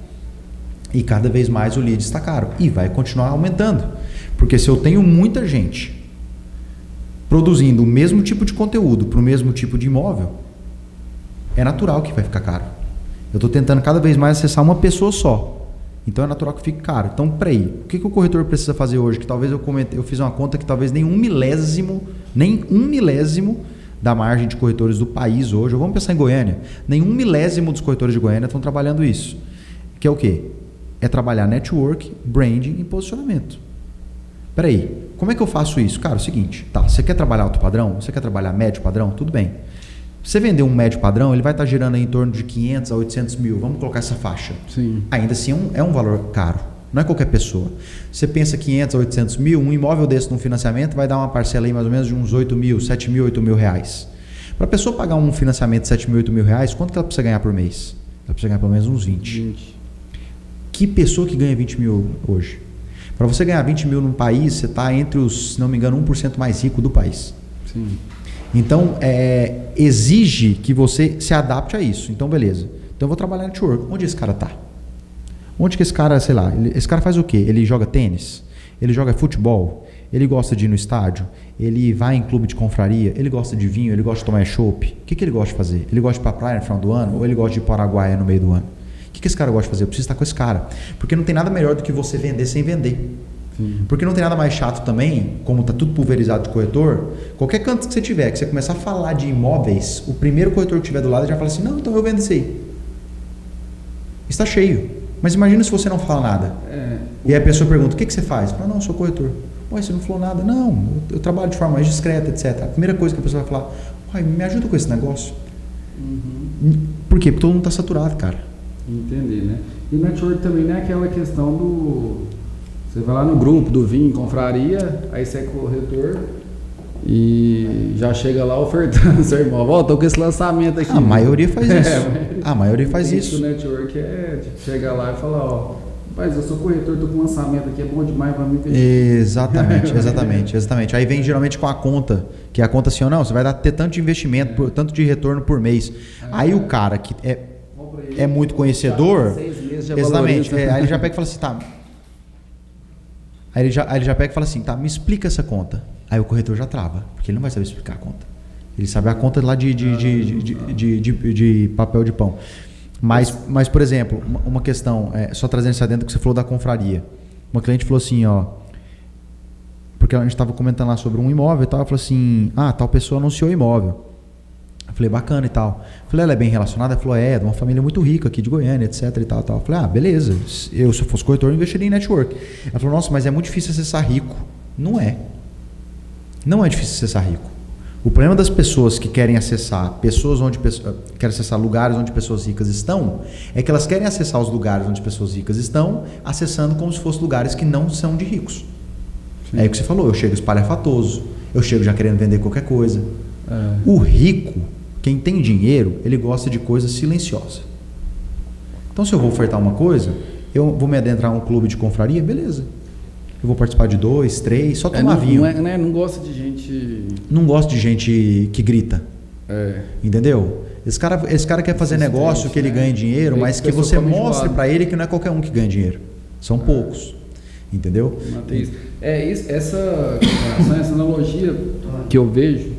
E cada vez mais o lead está caro. E vai continuar aumentando. Porque se eu tenho muita gente produzindo o mesmo tipo de conteúdo para o mesmo tipo de imóvel, é natural que vai ficar caro. Eu estou tentando cada vez mais acessar uma pessoa só. Então é natural que fique caro. Então, peraí, o que o corretor precisa fazer hoje? Que talvez eu fiz uma conta que talvez nem um milésimo da margem de corretores do país hoje, vamos pensar em Goiânia, nem 1 milésimo dos corretores de Goiânia estão trabalhando isso. Que é o quê? É trabalhar network, branding e posicionamento. Peraí, como é que eu faço isso? Cara, é o seguinte, tá, você quer trabalhar alto padrão? Você quer trabalhar médio padrão? Tudo bem. Você vender um médio padrão, ele vai estar girando aí em torno de 500 a 800 mil. Vamos colocar essa faixa. Sim. Ainda assim é um valor caro. Não é qualquer pessoa. Você pensa 500 a 800 mil, um imóvel desse num financiamento vai dar uma parcela aí mais ou menos de uns 8 mil, 7 mil, 8 mil reais. Para a pessoa pagar um financiamento de 7 mil, 8 mil reais, quanto que ela precisa ganhar por mês? Ela precisa ganhar pelo menos uns 20. Que pessoa que ganha 20 mil hoje? Para você ganhar 20 mil num país, você está entre os, se não me engano, 1% mais rico do país. Sim. Então, exige que você se adapte a isso. Então, beleza. Então, eu vou trabalhar no network. Onde esse cara está? Onde que esse cara, sei lá, esse cara faz o quê? Ele joga tênis? Ele joga futebol? Ele gosta de ir no estádio? Ele vai em clube de confraria? Ele gosta de vinho? Ele gosta de tomar chopp? O que ele gosta de fazer? Ele gosta de ir pra praia no final do ano? Ou ele gosta de ir para Araguaia no meio do ano? O que esse cara gosta de fazer? Eu preciso estar com esse cara. Porque não tem nada melhor do que você vender sem vender. Sim. Porque não tem nada mais chato também, como está tudo pulverizado de corretor, qualquer canto que você tiver, que você começar a falar de imóveis, o primeiro corretor que tiver do lado já fala assim, não, então eu vendo isso aí. Está cheio. Mas imagina se você não fala nada. E aí a pessoa pergunta, o que você faz? Fala, não, eu sou corretor. Ué, você não falou nada? Não, eu trabalho de forma mais discreta, etc. A primeira coisa que a pessoa vai falar, ué, me ajuda com esse negócio. Por quê? Porque todo mundo está saturado, cara. Entendi, né? E o network também não é aquela questão do... Você vai lá no grupo do vinho, confraria, aí você é corretor e já chega lá ofertando seu irmão. Ó, tô com esse lançamento aqui. A maioria faz isso. A maioria faz isso. O network é tipo, chegar lá e falar, ó, rapaz, eu sou corretor, tô com um lançamento aqui, é bom demais pra mim. Exatamente. Aí vem geralmente com a conta, que é a conta assim, ou não, você vai ter tanto de investimento, tanto de retorno por mês. Aí o cara que é muito conhecedor, exatamente, aí ele já pega e fala assim, tá... Aí ele já pega e fala assim, tá, me explica essa conta. Aí o corretor já trava, porque ele não vai saber explicar a conta. Ele sabe a conta lá de papel de pão. Mas por exemplo, uma questão, só trazendo isso adentro que você falou da confraria. Uma cliente falou assim, ó, porque a gente estava comentando lá sobre um imóvel e tal, ela falou assim, tal pessoa anunciou imóvel. Eu falei, bacana e tal. Eu falei, ela é bem relacionada? Ela falou, de uma família muito rica aqui de Goiânia, etc e tal. Eu falei, beleza. Se eu fosse corretor, eu investiria em network. Ela falou, nossa, mas é muito difícil acessar rico. Não é. Não é difícil acessar rico. O problema das pessoas que querem acessar querem acessar lugares onde pessoas ricas estão, é que elas querem acessar os lugares onde pessoas ricas estão, acessando como se fossem lugares que não são de ricos. Sim. É o que você falou, eu chego espalhafatoso, eu chego já querendo vender qualquer coisa. O rico, quem tem dinheiro, ele gosta de coisa silenciosa. Então, se eu vou ofertar uma coisa, eu vou me adentrar a um clube de confraria, beleza. Eu vou participar de 2, 3, só tomar vinho. Não gosta de gente... Não gosta de gente que grita. Entendeu? Esse cara quer fazer negócio, que ele ganhe dinheiro, mas que você mostre para ele que não é qualquer um que ganha dinheiro. São poucos. Entendeu? Essa analogia que eu vejo...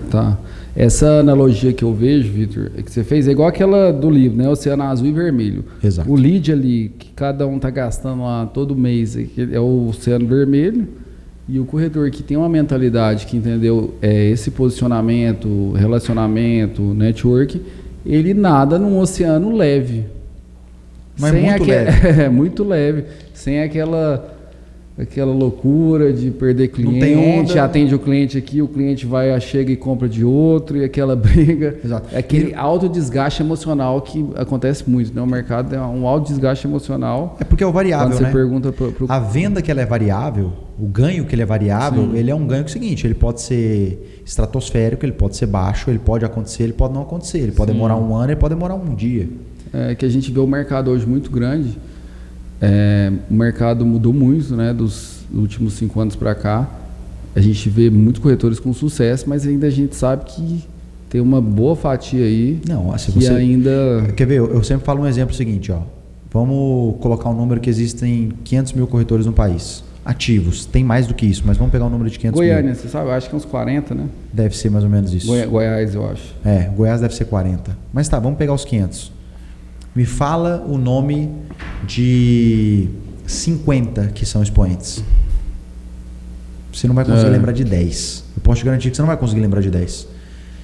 Tá. Essa analogia que eu vejo, Vitor, que você fez, é igual aquela do livro, né? Oceano Azul e Vermelho. Exato. O lead ali, que cada um tá gastando lá todo mês, é o Oceano Vermelho, e o corretor que tem uma mentalidade que entendeu esse posicionamento, relacionamento, network, ele nada num oceano leve. Mas muito leve. Muito leve. Sem aquela loucura de perder cliente, atende o cliente aqui, o cliente chega e compra de outro, e aquela briga. Exato. É aquele alto desgaste emocional que acontece muito, né? O mercado é um alto desgaste emocional. É porque é o variável, quando você pergunta A venda que ela é variável, o ganho que ele é variável, ele é um ganho que é o seguinte, ele pode ser estratosférico, ele pode ser baixo, ele pode acontecer, ele pode não acontecer, ele pode demorar um ano, ele pode demorar um dia. É que a gente vê o mercado hoje muito grande. O mercado mudou muito, né, dos últimos 5 anos para cá. A gente vê muitos corretores com sucesso, mas ainda a gente sabe que tem uma boa fatia aí. Não, assim, que ainda... Quer ver? Eu sempre falo um exemplo seguinte, ó. Vamos colocar um número que existem 500 mil corretores no país. Ativos. Tem mais do que isso, mas vamos pegar um número de 500 Goiânia, mil. você sabe? Eu acho que é uns 40, né? Deve ser mais ou menos isso. Goiás, eu acho. Goiás deve ser 40. Mas tá, vamos pegar os 500. Me fala o nome de 50 que são expoentes. Você não vai conseguir lembrar de 10. Eu posso te garantir que você não vai conseguir lembrar de 10.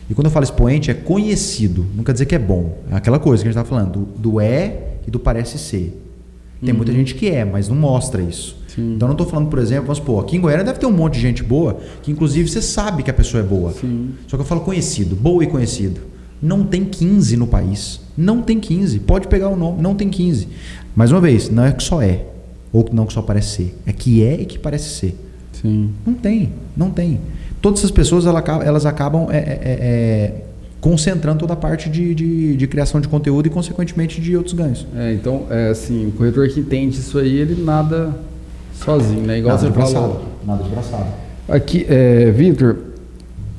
E quando eu falo expoente, é conhecido. Não quer dizer que é bom. É aquela coisa que a gente está falando, do e do parece ser. Tem muita gente que mas não mostra isso. Sim. Então eu não estou falando, por exemplo, vamos supor, aqui em Goiânia deve ter um monte de gente boa, que inclusive você sabe que a pessoa é boa. Sim. Só que eu falo conhecido, boa e conhecido. Não tem 15 no país. Não tem 15. Pode pegar o nome, não tem 15. Mais uma vez, não é que só ou não que só parece ser. É que e que parece ser. Sim. Não tem. Todas essas pessoas elas acabam concentrando toda a parte de criação de conteúdo e, consequentemente, de outros ganhos. Então, assim, o corretor que entende isso aí, ele nada sozinho, né? Igual você falou. Nada de braçado. Aqui, Vitor,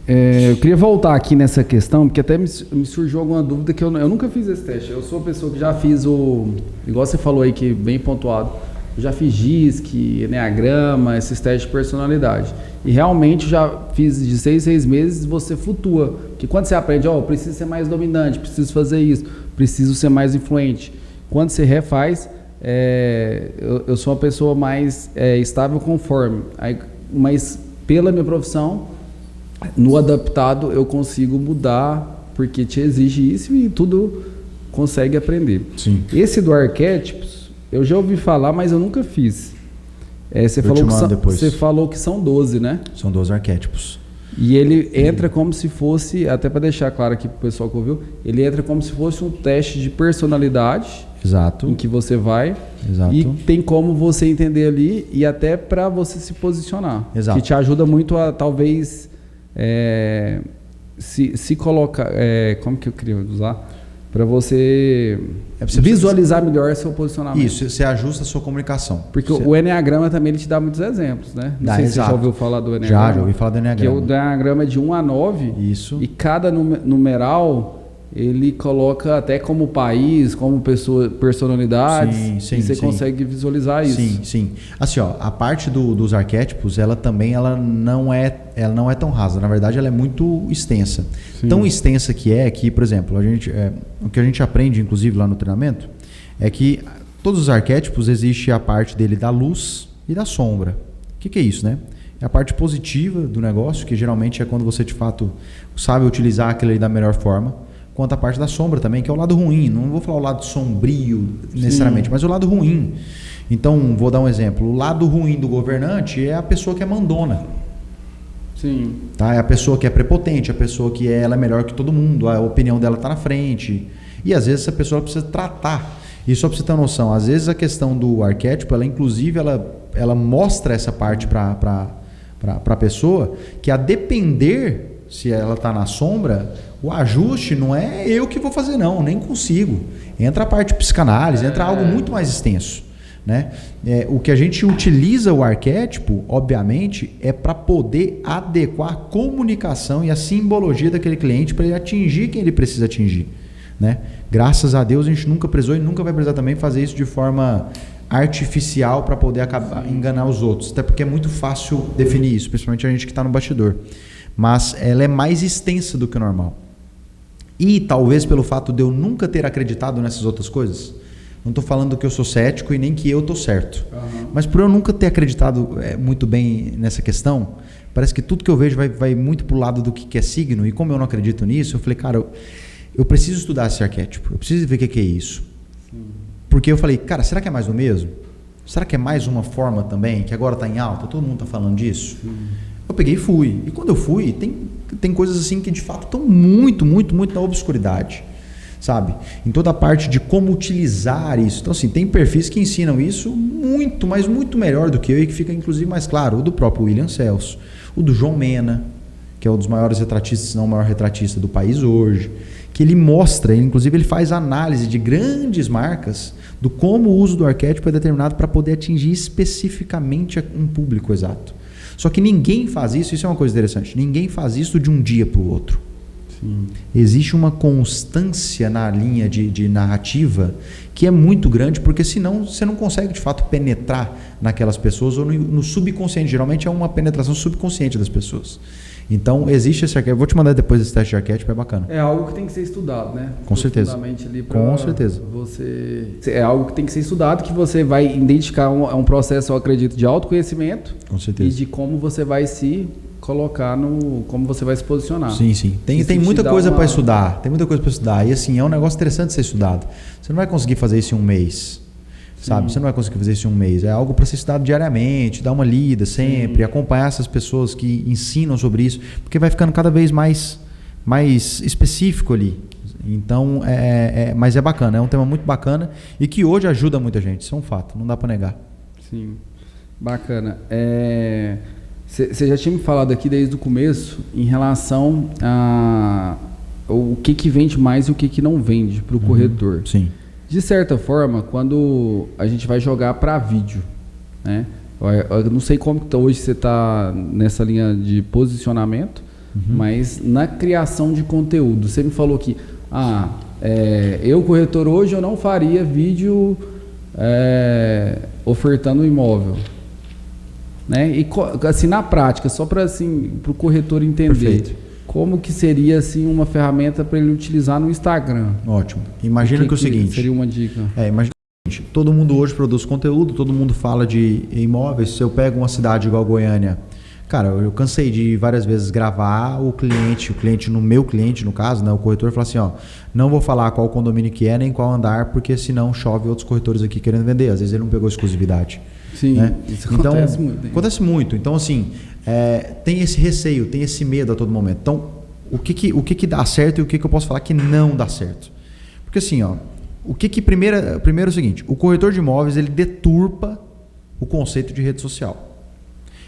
eu queria voltar aqui nessa questão, porque até me surgiu alguma dúvida que eu nunca fiz esse teste. Eu sou uma pessoa que já fiz igual você falou aí, que bem pontuado, Eu já fiz DISC, Enneagrama, esses testes de personalidade. E realmente já fiz de 6 em 6 meses, você flutua. Porque quando você aprende, preciso ser mais dominante, preciso fazer isso, preciso ser mais influente. Quando você refaz, eu sou uma pessoa mais estável conforme. Mas pela minha profissão, no adaptado eu consigo mudar, porque te exige isso e tudo consegue aprender. Sim. Esse do arquétipos, eu já ouvi falar, mas eu nunca fiz. Você falou que são 12, né? São 12 arquétipos. E ele entra como se fosse, até para deixar claro aqui para o pessoal que ouviu, ele entra como se fosse um teste de personalidade. Exato. Em que você vai. Exato. E tem como você entender ali e até para você se posicionar. Exato. Que te ajuda muito a talvez se colocar. Como que eu queria usar? Para você visualizar melhor seu posicionamento. Isso, você ajusta a sua comunicação. Porque o Enneagrama também ele te dá muitos exemplos, né? Não sei se você já ouviu falar do Enneagrama. Já ouvi falar do Enneagrama. Que o Enneagrama é de 1 a 9. Isso. E cada numeral ele coloca até como país, como personalidades. Sim, e você consegue visualizar isso. Sim. Assim, a parte dos arquétipos, ela não é tão rasa. Na verdade, ela é muito extensa. Sim. Tão extensa que, por exemplo, o que a gente aprende, inclusive, lá no treinamento, é que todos os arquétipos existe a parte dele da luz e da sombra. O que é isso, né? É a parte positiva do negócio, que geralmente é quando você, de fato, sabe utilizar aquilo ali da melhor forma. Quanto a parte da sombra também, que é o lado ruim. Não vou falar o lado sombrio necessariamente, mas o lado ruim. Então, vou dar um exemplo. O lado ruim do governante é a pessoa que é mandona. Sim. Tá? É a pessoa que é prepotente, a pessoa que ela é melhor que todo mundo, a opinião dela está na frente. E às vezes essa pessoa precisa tratar. E só para você ter uma noção, às vezes a questão do arquétipo, ela mostra essa parte para a pessoa, que a depender se ela está na sombra, o ajuste não é eu que vou fazer não, nem consigo. Entra a parte de psicanálise, entra algo muito mais extenso. Né? O que a gente utiliza o arquétipo, obviamente, é para poder adequar a comunicação e a simbologia daquele cliente para ele atingir quem ele precisa atingir. Né? Graças a Deus a gente nunca precisou e nunca vai precisar também fazer isso de forma artificial para poder enganar os outros. Até porque é muito fácil definir isso, principalmente a gente que está no bastidor. Mas ela é mais extensa do que o normal. E talvez pelo fato de eu nunca ter acreditado nessas outras coisas, não estou falando que eu sou cético e nem que eu estou certo. Mas por eu nunca ter acreditado muito bem nessa questão, parece que tudo que eu vejo vai muito para o lado do que é signo. E como eu não acredito nisso, eu falei, cara, eu preciso estudar esse arquétipo. Eu preciso ver o que é isso. Sim. Porque eu falei, cara, será que é mais do mesmo? Será que é mais uma forma também, que agora está em alta? Todo mundo está falando disso? Sim. Eu peguei e fui. E quando eu fui, tem coisas assim que de fato estão muito na obscuridade. Sabe? Em toda a parte de como utilizar isso. Então, assim, tem perfis que ensinam isso muito, mas muito melhor do que eu e que fica, inclusive, mais claro. O do próprio William Celso, o do João Mena, que é um dos maiores retratistas, se não o maior retratista do país hoje, que ele mostra, inclusive ele faz análise de grandes marcas do como o uso do arquétipo é determinado para poder atingir especificamente um público exato. Só que ninguém faz isso é uma coisa interessante, ninguém faz isso de um dia para o outro. Sim. Existe uma constância na linha de narrativa que é muito grande, porque senão você não consegue de fato penetrar naquelas pessoas ou no subconsciente. Geralmente é uma penetração subconsciente das pessoas. Então existe esse arquétipo. Vou te mandar depois esse teste de arquétipo, é bacana. É algo que tem que ser estudado, né? Com certeza. Ali com certeza. É algo que tem que ser estudado, que você vai identificar um processo, eu acredito, de autoconhecimento. Com certeza. E de como você vai se colocar como você vai se posicionar. Sim. Tem muita coisa para estudar. Tem muita coisa para estudar. E assim, é um negócio interessante ser estudado. Você não vai conseguir fazer isso em um mês. Sabe? Você não vai conseguir fazer isso em um mês. É algo para ser estudado diariamente, dar uma lida sempre, acompanhar essas pessoas que ensinam sobre isso, porque vai ficando cada vez mais específico ali. Então, mas é bacana, é um tema muito bacana e que hoje ajuda muita gente. Isso é um fato, não dá para negar. Sim, bacana. Você já tinha me falado aqui desde o começo em relação a o que vende mais e o que não vende para o corretor. Sim. De certa forma, quando a gente vai jogar para vídeo, né? Eu não sei como que hoje você está nessa linha de posicionamento, mas na criação de conteúdo. Você me falou que eu, corretor, hoje eu não faria vídeo ofertando o imóvel, né? E assim, na prática, só para assim, o corretor entender. Perfeito. Como que seria assim uma ferramenta para ele utilizar no Instagram? Ótimo. Imagina que é o seguinte. Seria uma dica. Imagina o seguinte, todo mundo hoje produz conteúdo, todo mundo fala de imóveis. Se eu pego uma cidade igual Goiânia, cara, eu cansei de várias vezes gravar o cliente no meu cliente, no caso, né, o corretor, fala assim, ó, não vou falar qual condomínio que é, nem qual andar, porque senão chove outros corretores aqui querendo vender. Às vezes ele não pegou exclusividade. Sim, né? isso acontece muito. Hein? Acontece muito. Então, assim, tem esse receio, tem esse medo a todo momento. Então, o que dá certo e o que eu posso falar que não dá certo? Porque assim, ó, primeiro é o seguinte, o corretor de imóveis, ele deturpa o conceito de rede social.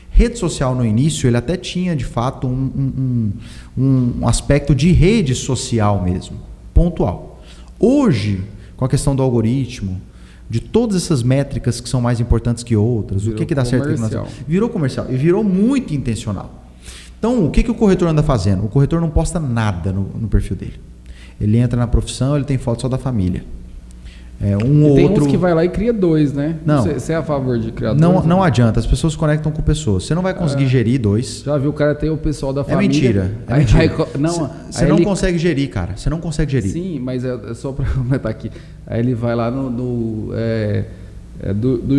Rede social no início, ele até tinha de fato um aspecto de rede social mesmo, pontual. Hoje, com a questão do algoritmo, de todas essas métricas que são mais importantes que outras, o que dá certo? Virou comercial e virou muito intencional. Então, o que o corretor anda fazendo? O corretor não posta nada no perfil dele. Ele entra na profissão, ele tem foto só da família. Tem uns que vai lá e cria 2, né? Não. Você é a favor de criar 2? Não adianta, as pessoas conectam com pessoas. Você não vai conseguir gerir 2. Já viu, o cara tem o pessoal da família. Mentira. É mentira. Você não consegue gerir, cara. Você não consegue gerir. Sim, mas é só para comentar aqui. Aí ele vai lá do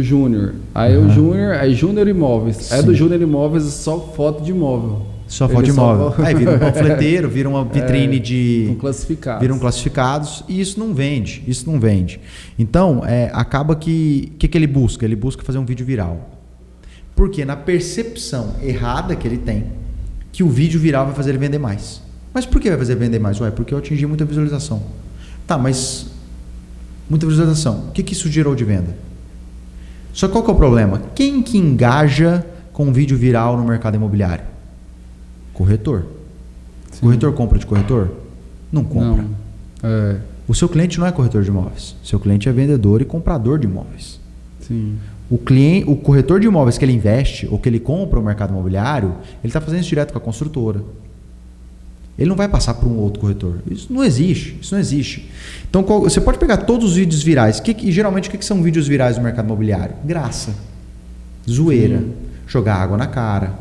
Júnior. Aí o Júnior, aí Júnior Imóveis. Sim. Aí do Júnior Imóveis só foto de imóvel. Só foto de imóvel. Aí vira um panfleteiro, vira uma vitrine de... classificados. Viram classificados e isso não vende. Então, acaba que ele busca? Ele busca fazer um vídeo viral. Porque na percepção errada que ele tem, que o vídeo viral vai fazer ele vender mais. Mas por que vai fazer ele vender mais? Porque eu atingi muita visualização. Tá, mas muita visualização. O que isso gerou de venda? Só que qual que é o problema? Quem que engaja com um vídeo viral no mercado imobiliário? Corretor. Sim. Corretor compra de corretor? Não compra. Não. O seu cliente não é corretor de imóveis. O seu cliente é vendedor e comprador de imóveis. Sim. O corretor de imóveis que ele investe ou que ele compra no mercado imobiliário, ele está fazendo isso direto com a construtora. Ele não vai passar por um outro corretor. Isso não existe. Então, você pode pegar todos os vídeos virais. Geralmente, o que são vídeos virais no mercado imobiliário? Graça. Zoeira. Sim. Jogar água na cara.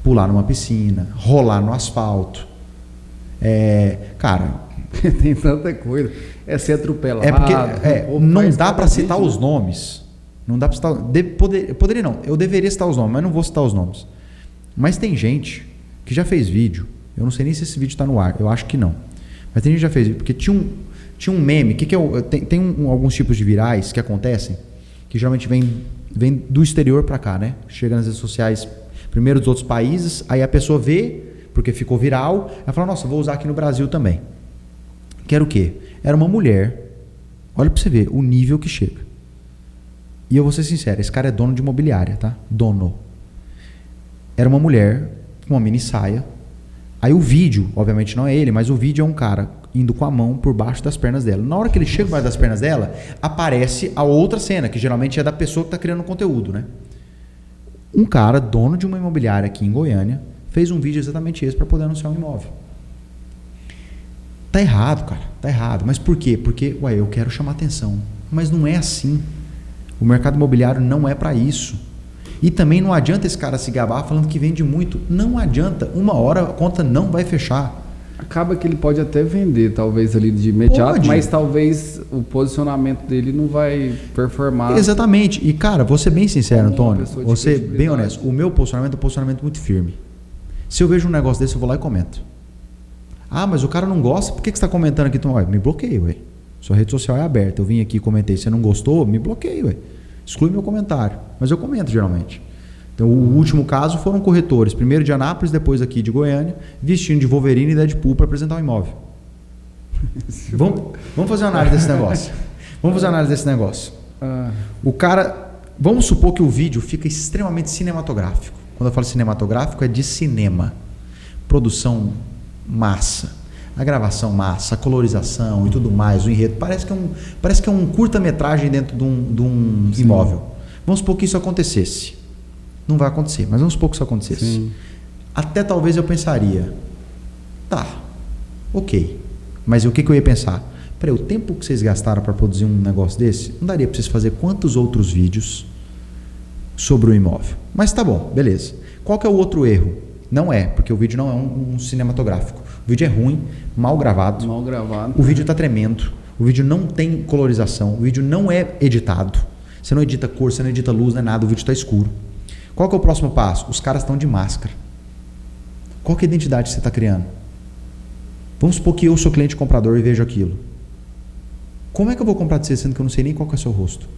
Pular numa piscina, rolar no asfalto. Cara... Tem tanta coisa. Ser atropelado. Não dá para citar os nomes. Não dá para citar... Poderia não. Eu deveria citar os nomes, mas não vou citar os nomes. Mas tem gente que já fez vídeo. Eu não sei nem se esse vídeo está no ar. Eu acho que não. Mas tem gente que já fez vídeo. Porque tinha um meme. Tem alguns tipos de virais que acontecem que geralmente vem do exterior para cá, né? Chega nas redes sociais... Primeiro dos outros países, aí a pessoa vê, porque ficou viral, ela fala, nossa, vou usar aqui no Brasil também. Que era o quê? Era uma mulher, olha pra você ver o nível que chega. E eu vou ser sincero, esse cara é dono de imobiliária, tá? Dono. Era uma mulher com uma mini saia. Aí o vídeo, obviamente não é ele, mas o vídeo é um cara indo com a mão por baixo das pernas dela. Na hora que ele chega por baixo das pernas dela, aparece a outra cena, que geralmente é da pessoa que está criando conteúdo, né? Um cara, dono de uma imobiliária aqui em Goiânia, fez um vídeo exatamente esse para poder anunciar um imóvel. Tá errado, cara. Tá errado. Mas por quê? Porque, eu quero chamar atenção. Mas não é assim. O mercado imobiliário não é para isso. E também não adianta esse cara se gabar falando que vende muito. Não adianta. Uma hora a conta não vai fechar. Acaba que ele pode até vender, talvez, ali de imediato, mas talvez o posicionamento dele não vai performar. Exatamente. E, cara, vou ser bem sincero, Antônio, vou ser bem honesto. O meu posicionamento é um posicionamento muito firme. Se eu vejo um negócio desse, eu vou lá e comento. Ah, mas o cara não gosta, por que você está comentando aqui? Então, me bloqueia, ué. Sua rede social é aberta. Eu vim aqui e comentei. Você não gostou? Me bloqueia, ué. Exclui meu comentário. Mas eu comento, geralmente. Então, o último caso foram corretores, primeiro de Anápolis, depois aqui de Goiânia, vestindo de Wolverine e Deadpool para apresentar um imóvel. Vamos fazer uma análise desse negócio. O cara, vamos supor que o vídeo fica extremamente cinematográfico. Quando eu falo cinematográfico, é de cinema. Produção massa, a gravação massa, a colorização e tudo mais, o enredo. Parece que é um curta-metragem dentro de um imóvel. Vamos supor que isso acontecesse. Não vai acontecer, mas vamos supor que isso acontecesse. Sim. Até talvez eu pensaria, tá, ok. Mas o que eu ia pensar? Peraí, o tempo que vocês gastaram para produzir um negócio desse, não daria para vocês fazer quantos outros vídeos sobre o imóvel. Mas tá bom, beleza. Qual que é o outro erro? Não é, porque o vídeo não é um cinematográfico. O vídeo é ruim, mal gravado. Mal gravado. O vídeo tá tremendo. O vídeo não tem colorização. O vídeo não é editado. Você não edita cor, você não edita luz, não é nada. O vídeo tá escuro. Qual que é o próximo passo? Os caras estão de máscara. Qual que é a identidade que você está criando? Vamos supor que eu sou cliente comprador e vejo aquilo. Como é que eu vou comprar de você sendo que eu não sei nem qual que é o seu rosto?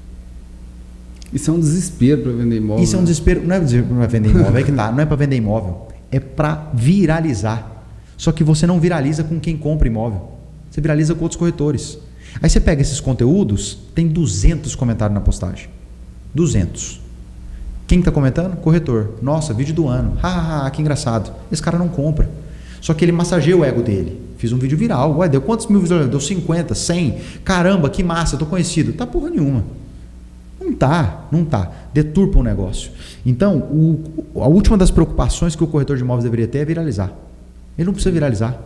Isso é um desespero para vender imóvel. Isso é um desespero. Não é para vender imóvel, é que tá. Não é para vender imóvel. É para viralizar. Só que você não viraliza com quem compra imóvel. Você viraliza com outros corretores. Aí você pega esses conteúdos, tem 200 comentários na postagem. 200. Quem está comentando? Corretor. Nossa, vídeo do ano. Que engraçado. Esse cara não compra. Só que ele massageia o ego dele. Fiz um vídeo viral. Ué, deu quantos mil visualizações? Deu 50, 100. Caramba, que massa, tô conhecido. Tá porra nenhuma. Não tá. Deturpa o negócio. Então, a última das preocupações que o corretor de imóveis deveria ter é viralizar. Ele não precisa viralizar.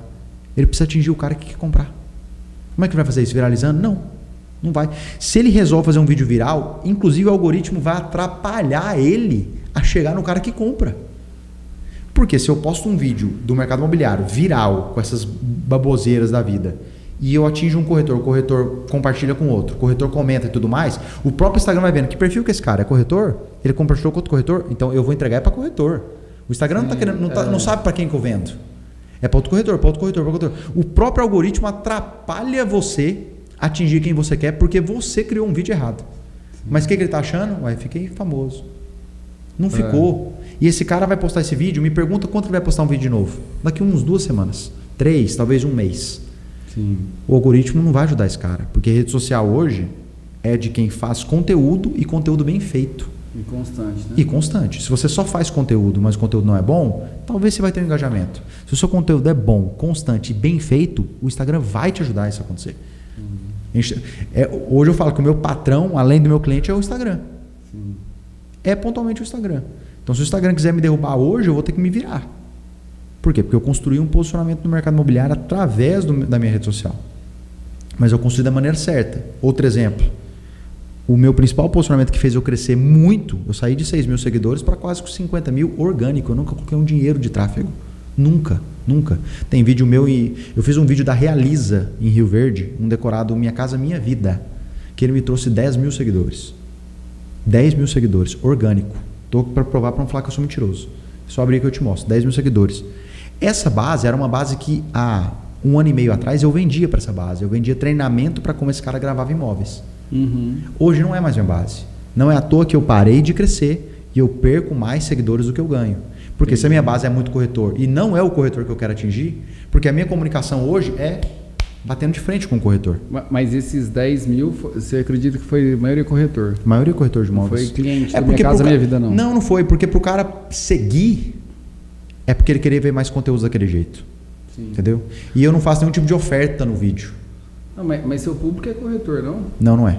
Ele precisa atingir o cara que quer comprar. Como é que ele vai fazer isso? Viralizando? Não vai. Se ele resolve fazer um vídeo viral, inclusive o algoritmo vai atrapalhar ele a chegar no cara que compra. Porque se eu posto um vídeo do mercado imobiliário viral, com essas baboseiras da vida, e eu atinjo um corretor, o corretor compartilha com outro, o corretor comenta e tudo mais, o próprio Instagram vai vendo que perfil que esse cara é corretor, ele compartilhou com outro corretor, então eu vou entregar para corretor. O Instagram não tá querendo, não sabe para quem que eu vendo. É para outro corretor, para outro corretor, para outro corretor. O próprio algoritmo atrapalha você atingir quem você quer porque você criou um vídeo errado. Mas o que ele está achando? Ué, fiquei famoso. Não ficou. E esse cara vai postar esse vídeo, me pergunta quanto ele vai postar um vídeo de novo. Daqui uns 2 semanas, 3, talvez um mês. Sim. O algoritmo não vai ajudar esse cara, porque rede social hoje é de quem faz conteúdo e conteúdo bem feito. E constante, né? E constante. Se você só faz conteúdo, mas o conteúdo não é bom, talvez você vai ter um engajamento. Se o seu conteúdo é bom, constante e bem feito, o Instagram vai te ajudar a isso acontecer. Hoje eu falo que o meu patrão, além do meu cliente, é o Instagram. Sim. É pontualmente o Instagram. Então, se o Instagram quiser me derrubar hoje, eu vou ter que me virar. Por quê? Porque eu construí um posicionamento no mercado imobiliário através da minha rede social. Mas eu construí da maneira certa. Outro exemplo. O meu principal posicionamento que fez eu crescer muito, eu saí de 6 mil seguidores para quase 50 mil orgânico. Eu nunca coloquei um dinheiro de tráfego. Nunca. Tem vídeo meu e eu fiz um vídeo da Realiza em Rio Verde, um decorado Minha Casa Minha Vida, que ele me trouxe 10 mil seguidores. 10 mil seguidores, orgânico. Estou para provar para não falar que eu sou mentiroso. Só abrir que eu te mostro. 10 mil seguidores. Essa base era uma base que há 1 ano e meio atrás eu vendia para essa base. Eu vendia treinamento para como esse cara gravava imóveis. Hoje não é mais minha base. Não é à toa que eu parei de crescer e eu perco mais seguidores do que eu ganho. Porque se a minha base é muito corretor e não é o corretor que eu quero atingir, porque a minha comunicação hoje é batendo de frente com o corretor. Mas esses 10 mil, você acredita que foi a maioria corretor? A maioria corretor de imóveis. Não foi cliente da Minha Casa Minha Vida, não? Não foi. Porque pro cara seguir, é porque ele queria ver mais conteúdos daquele jeito. Sim. Entendeu? E eu não faço nenhum tipo de oferta no vídeo. Não, mas seu público é corretor, não? Não é.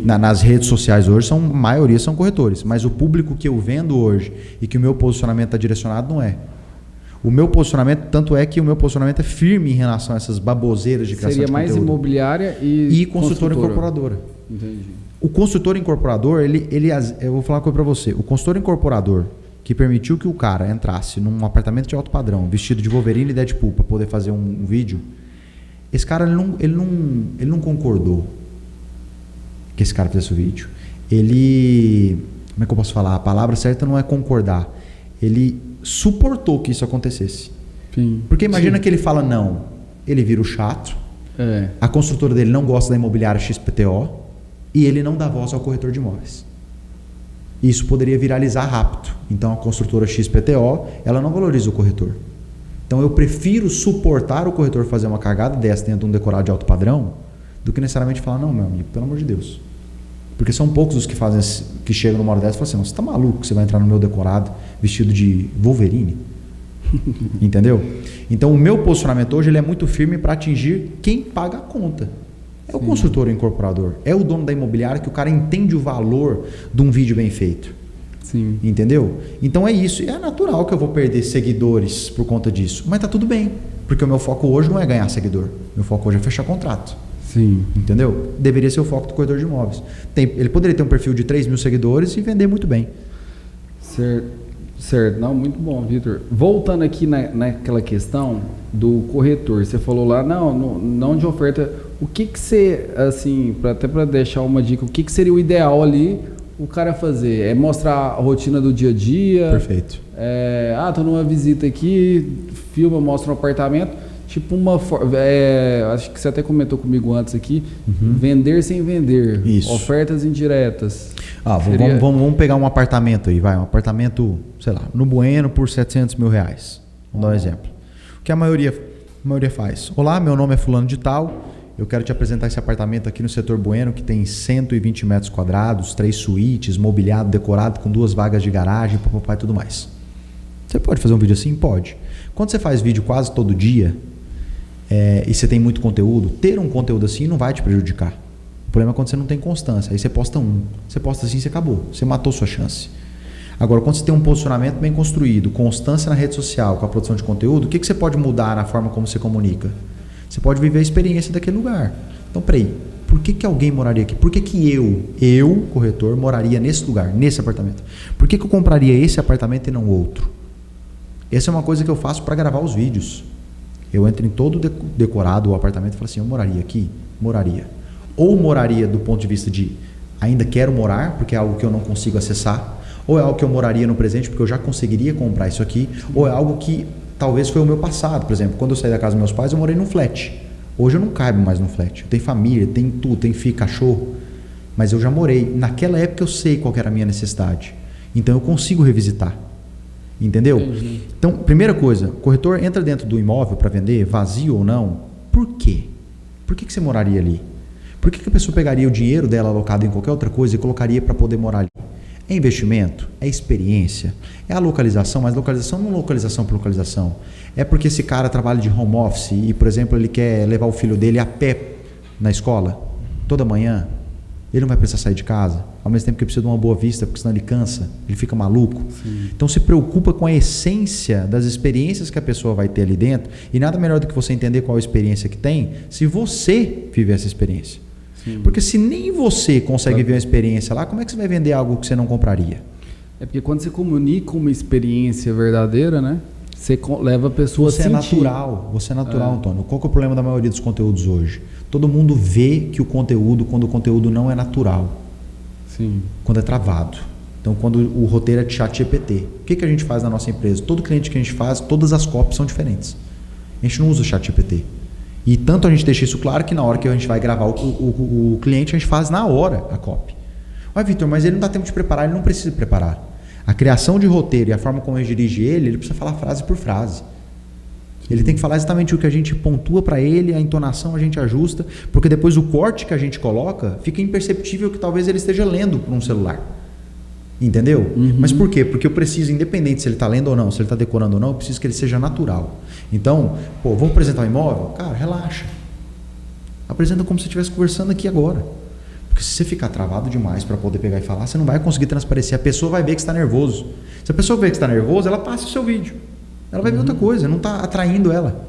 Nas redes sociais hoje, a maioria são corretores. Mas o público que eu vendo hoje e que o meu posicionamento está direcionado não é. O meu posicionamento, tanto é que o meu posicionamento é firme em relação a essas baboseiras de criação de conteúdo. Seria mais imobiliária e consultora incorporadora. Entendi. O consultor incorporador, eu vou falar uma coisa para você. O consultor incorporador que permitiu que o cara entrasse num apartamento de alto padrão, vestido de Wolverine e Deadpool para poder fazer um vídeo, esse cara ele não concordou que esse cara fizesse o vídeo. Como é que eu posso falar? A palavra certa não é concordar. Ele suportou que isso acontecesse. Sim. Porque imagina que ele fala não, ele vira o chato, a construtora dele não gosta da imobiliária XPTO e ele não dá voz ao corretor de imóveis. Isso poderia viralizar rápido. Então a construtora XPTO, ela não valoriza o corretor. Então eu prefiro suportar o corretor fazer uma cagada dessa dentro de um decorado de alto padrão do que necessariamente falar, não, meu amigo, pelo amor de Deus. Porque são poucos os que chegam numa hora dessa e falam assim, não, você tá maluco que você vai entrar no meu decorado vestido de Wolverine? Entendeu? Então o meu posicionamento hoje ele é muito firme para atingir quem paga a conta. É o construtor incorporador, é o dono da imobiliária que o cara entende o valor de um vídeo bem feito. Sim. Entendeu? Então é isso. E é natural que eu vou perder seguidores por conta disso. Mas tá tudo bem. Porque o meu foco hoje não é ganhar seguidor. Meu foco hoje é fechar contrato. Sim. Entendeu? Deveria ser o foco do corretor de imóveis. Ele poderia ter um perfil de 3 mil seguidores e vender muito bem. Certo. Não, muito bom, Vitor. Voltando aqui naquela questão do corretor, você falou lá, não de oferta. O que você, assim, até para deixar uma dica, o que seria o ideal ali o cara fazer? É mostrar a rotina do dia a dia? Perfeito. Tô numa visita aqui, filma, mostra um apartamento. Tipo acho que você até comentou comigo antes aqui, vender sem vender. Isso. Ofertas indiretas. Vamos pegar um apartamento aí, um apartamento, sei lá, no Bueno por R$700 mil. Vamos dar um exemplo. O que a maioria faz? Olá, meu nome é fulano de tal, eu quero te apresentar esse apartamento aqui no setor Bueno, que tem 120 metros quadrados, 3 suítes, mobiliado, decorado, com 2 vagas de garagem, papai e tudo mais. Você pode fazer um vídeo assim? Pode. Quando você faz vídeo quase todo dia, e você tem muito conteúdo, ter um conteúdo assim não vai te prejudicar. O problema é quando você não tem constância. Aí você posta você posta assim, você acabou. Você matou sua chance. Agora, quando você tem um posicionamento bem construído, constância na rede social, com a produção de conteúdo, o que você pode mudar na forma como você comunica? Você pode viver a experiência daquele lugar. Então, peraí, por que alguém moraria aqui? Por que eu, corretor, moraria nesse lugar, nesse apartamento? Por que eu compraria esse apartamento e não outro? Essa é uma coisa que eu faço para gravar os vídeos. Eu entro em todo decorado o apartamento e falo assim, eu moraria aqui? Moraria. Ou moraria do ponto de vista de ainda quero morar, porque é algo que eu não consigo acessar, ou é algo que eu moraria no presente, porque eu já conseguiria comprar isso aqui, ou é algo que talvez foi o meu passado. Por exemplo, quando eu saí da casa dos meus pais, eu morei num flat. Hoje eu não caibo mais num flat. Eu tenho família, tenho tudo, tenho filho, cachorro, mas eu já morei. Naquela época eu sei qual era a minha necessidade. Então eu consigo revisitar. Entendeu? Entendi. Então, primeira coisa, o corretor entra dentro do imóvel para vender, vazio ou não. Por quê? Por que você moraria ali? Por que a pessoa pegaria o dinheiro dela alocado em qualquer outra coisa e colocaria para poder morar ali? É investimento? É experiência? É a localização? Mas localização não é localização por localização. É porque esse cara trabalha de home office e, por exemplo, ele quer levar o filho dele a pé na escola toda manhã. Ele não vai precisar sair de casa, ao mesmo tempo que ele precisa de uma boa vista, porque senão ele cansa, ele fica maluco. Sim. Então se preocupa com a essência das experiências que a pessoa vai ter ali dentro, e nada melhor do que você entender qual a experiência que tem, se você viver essa experiência. Sim. Porque se nem você consegue ver uma experiência lá, como é que você vai vender algo que você não compraria? É porque quando você comunica uma experiência verdadeira, né? Você leva a pessoa a sentir. Você é natural, Antônio. Qual que é o problema da maioria dos conteúdos hoje? Todo mundo vê que quando o conteúdo não é natural. Sim. Quando é travado. Então, quando o roteiro é de ChatGPT. O que a gente faz na nossa empresa? Todo cliente que a gente faz, todas as copies são diferentes. A gente não usa o ChatGPT. E tanto a gente deixa isso claro que na hora que a gente vai gravar o cliente, a gente faz na hora a copy. Olha, Vitor, mas ele não dá tempo de preparar, ele não precisa preparar. A criação de roteiro e a forma como a gente dirige ele precisa falar frase por frase. Ele tem que falar exatamente o que a gente pontua para ele, a entonação a gente ajusta, porque depois o corte que a gente coloca fica imperceptível que talvez ele esteja lendo por um celular. Entendeu? Uhum. Mas por quê? Porque eu preciso, independente se ele está lendo ou não, se ele está decorando ou não, eu preciso que ele seja natural. Então, vamos apresentar um imóvel? Cara, relaxa. Apresenta como se estivesse conversando aqui agora. Porque se você ficar travado demais para poder pegar e falar, você não vai conseguir transparecer. A pessoa vai ver que você está nervoso. Se a pessoa ver que você está nervoso, ela passa o seu vídeo. Ela vai ver outra coisa, não está atraindo ela.